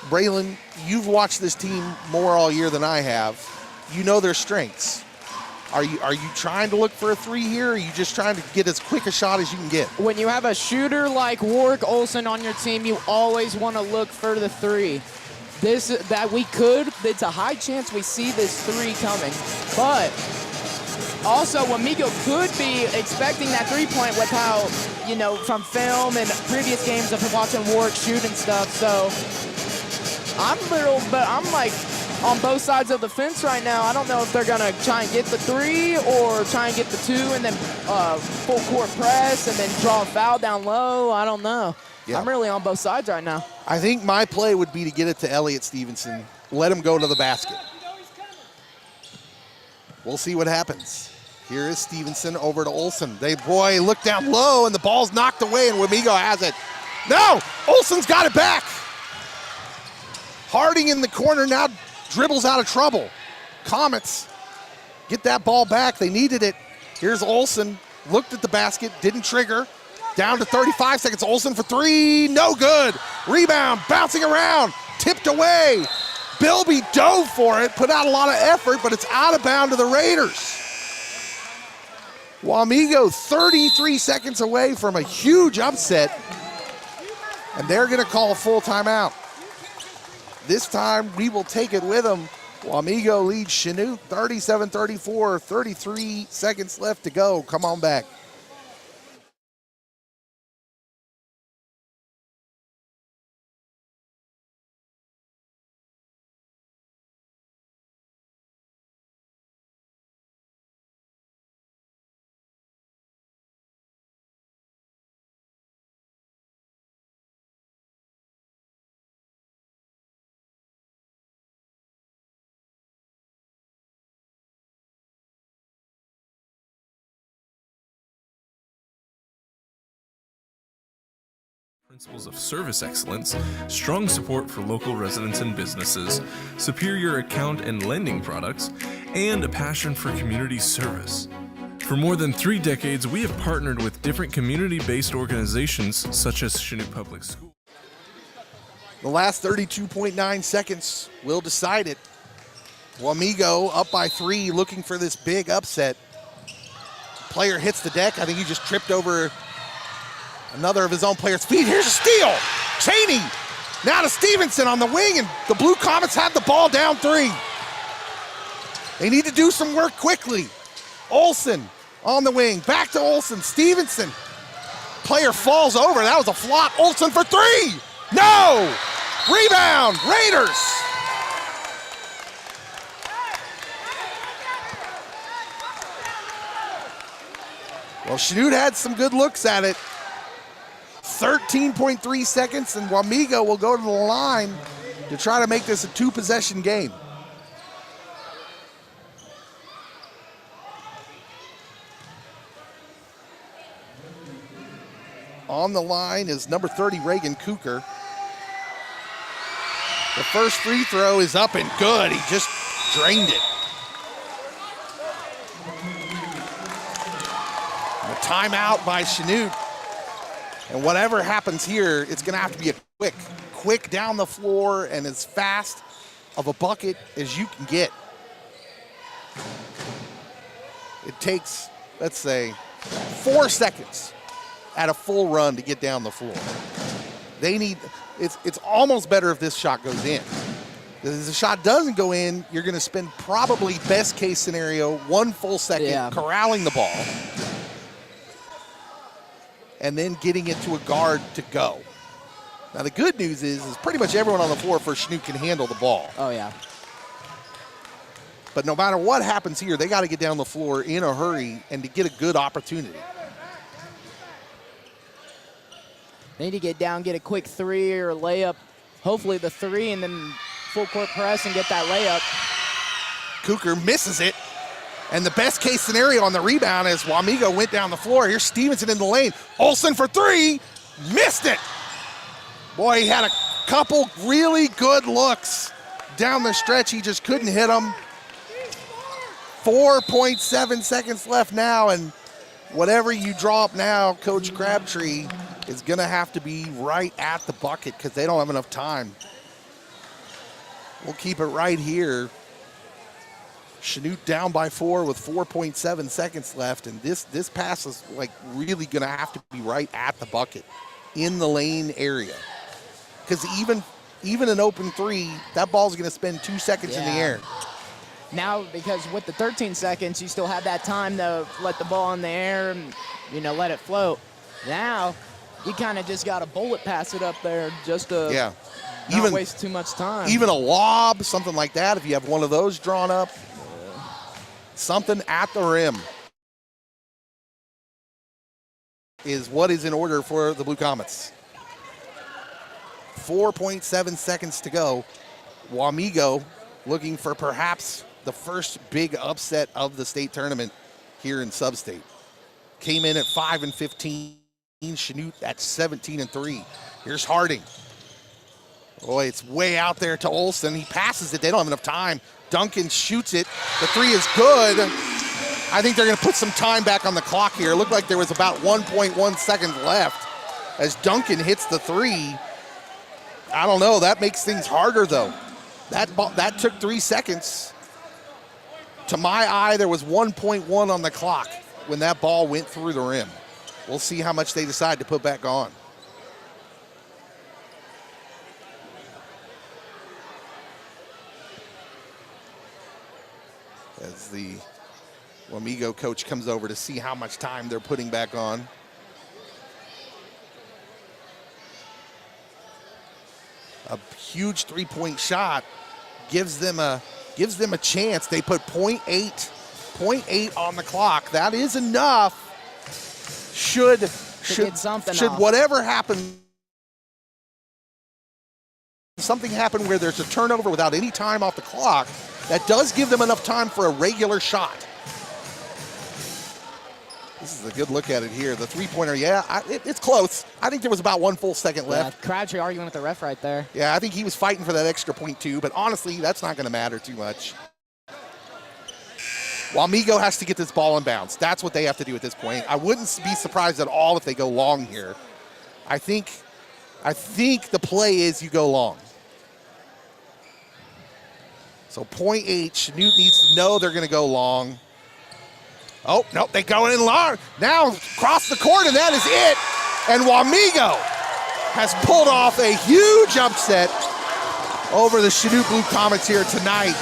Braylon, you've watched this team more all year than I have. You know their strengths. Are you trying to look for a 3 here, or are you just trying to get as quick a shot as you can get? When you have a shooter like Warwick Olsen on your team, you always want to look for the 3. It's a high chance we see this 3 coming, but also Wamego could be expecting that 3-point with how, from film and previous games of watching Warwick shoot and stuff, so I'm like on both sides of the fence right now. I don't know if they're gonna try and get the 3 or try and get the 2 and then full court press and then draw a foul down low. I don't know. Yeah. I'm really on both sides right now. I think my play would be to get it to Elliott Stevenson. Let him go to the basket. We'll see what happens. Here is Stevenson over to Olsen. Look down low, and the ball's knocked away, and Wamego has it. No! Olsen's got it back. Harding in the corner now dribbles out of trouble. Comets get that ball back. They needed it. Here's Olsen. Looked at the basket, didn't trigger. Down to 35 seconds. Olsen for 3, no good. Rebound, bouncing around, tipped away. Bilby dove for it, put out a lot of effort, but it's out of bounds to the Raiders. Wamego 33 seconds away from a huge upset, and they're gonna call a full timeout. This time, we will take it with them. Wamego leads Chanute 37-34, 33 seconds left to go. Come on back. Principles of service excellence, strong support for local residents and businesses, superior account and lending products, and a passion for community service. For more than 3 decades, we have partnered with different community-based organizations such as Chanute Public Schools. The last 32.9 seconds will decide it. Wamego up by 3, looking for this big upset. Player hits the deck. I think he just tripped over another of his own players' feet. Here's a steal. Cheney now to Stevenson on the wing, and the Blue Comets have the ball down 3. They need to do some work quickly. Olsen on the wing, back to Olsen. Stevenson, player falls over. That was a flop. Olsen for 3. No! Rebound, Raiders. Well, Chanute had some good looks at it. 13.3 seconds, and Wamego will go to the line to try to make this a 2-possession game. On the line is number 30, Reagan Cooker. The first free throw is up and good. He just drained it. The timeout by Chanute. And whatever happens here, it's going to have to be a quick down the floor and as fast of a bucket as you can get. It takes, let's say, 4 seconds at a full run to get down the floor. They need, it's almost better if this shot goes in. If the shot doesn't go in, you're going to spend probably best case scenario 1 full second corralling the ball and then getting it to a guard to go. Now the good news is pretty much everyone on the floor for Chanute can handle the ball. Oh yeah. But no matter what happens here, they got to get down the floor in a hurry and to get a good opportunity. They need to get down, get a quick 3 or layup. Hopefully the 3 and then full court press and get that layup. Cooker misses it. And the best case scenario on the rebound is Wamego went down the floor. Here's Stevenson in the lane. Olsen for 3, missed it. Boy, he had a couple really good looks down the stretch. He just couldn't hit them. 4.7 seconds left now, and whatever you draw up now, Coach Crabtree is gonna have to be right at the bucket because they don't have enough time. We'll keep it right here. Chanute down by 4 with 4.7 seconds left, and this pass is like really gonna have to be right at the bucket in the lane area. Because even an open 3, that ball's gonna spend 2 seconds in the air. Now, because with the 13 seconds, you still have that time to let the ball in the air and, let it float. Now, you kind of just got to bullet pass it up there just to not waste too much time. Even a lob, something like that, if you have one of those drawn up. Something at the rim is what is in order for the Blue Comets. 4.7 seconds to go. Wamego looking for perhaps the first big upset of the state tournament here in Sub-State. Came in at 5-15. Chanute at 17-3. Here's Harding. Boy, it's way out there to Olsen. He passes it. They don't have enough time. Duncan shoots it. The 3 is good. I think they're going to put some time back on the clock here. It looked like there was about 1.1 seconds left as Duncan hits the 3. I don't know. That makes things harder, though. That took 3 seconds. To my eye, there was 1.1 on the clock when that ball went through the rim. We'll see how much they decide to put back on. As the Wamego coach comes over to see how much time they're putting back on. A huge 3-point shot gives them a chance. They put 0.8 on the clock. That is enough. Should whatever happen, something happen where there's a turnover without any time off the clock, that does give them enough time for a regular shot. This is a good look at it here. The three-pointer, it's close. I think there was about 1 full second left. Yeah, Crabtree arguing with the ref right there. Yeah, I think he was fighting for that extra point too, but honestly, that's not going to matter too much. Wamego has to get this ball in bounds. That's what they have to do at this point. I wouldn't be surprised at all if they go long here. I think the play is you go long. So point 8, Chanute needs to know they're going to go long. Oh, nope, they go in long. Now cross the court, and that is it. And Wamego has pulled off a huge upset over the Chanute Blue Comets here tonight.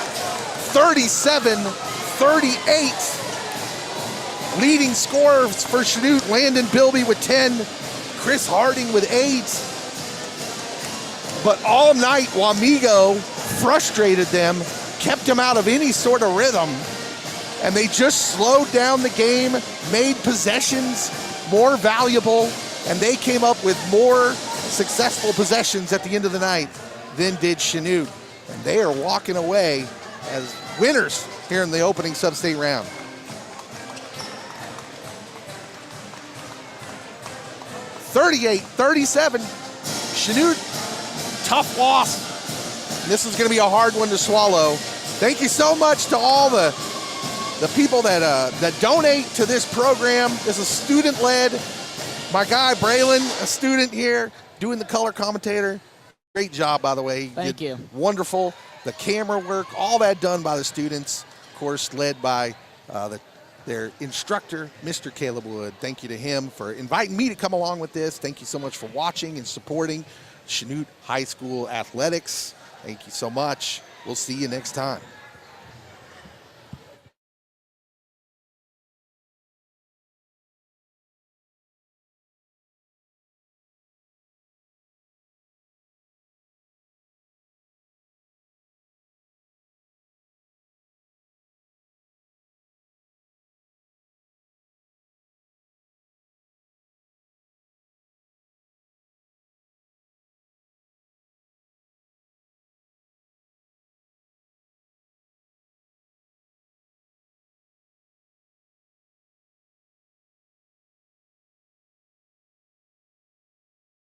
37-38. Leading scorers for Chanute, Landon Bilby with 10, Chris Harding with 8. But all night, Wamego frustrated them, kept them out of any sort of rhythm, and they just slowed down the game, made possessions more valuable, and they came up with more successful possessions at the end of the night than did Chanute. And they are walking away as winners here in the opening sub-state round. (38-37). Chanute, tough loss. This is going to be a hard one to swallow. Thank you so much to all the people that donate to this program. This is student-led. My guy Braylon, a student here, doing the color commentator. Great job, by the way. Thank you. Wonderful. The camera work, all that done by the students, of course, led by their instructor, Mr. Caleb Wood. Thank you to him for inviting me to come along with this. Thank you so much for watching and supporting Chanute High School athletics. Thank you so much. We'll see you next time.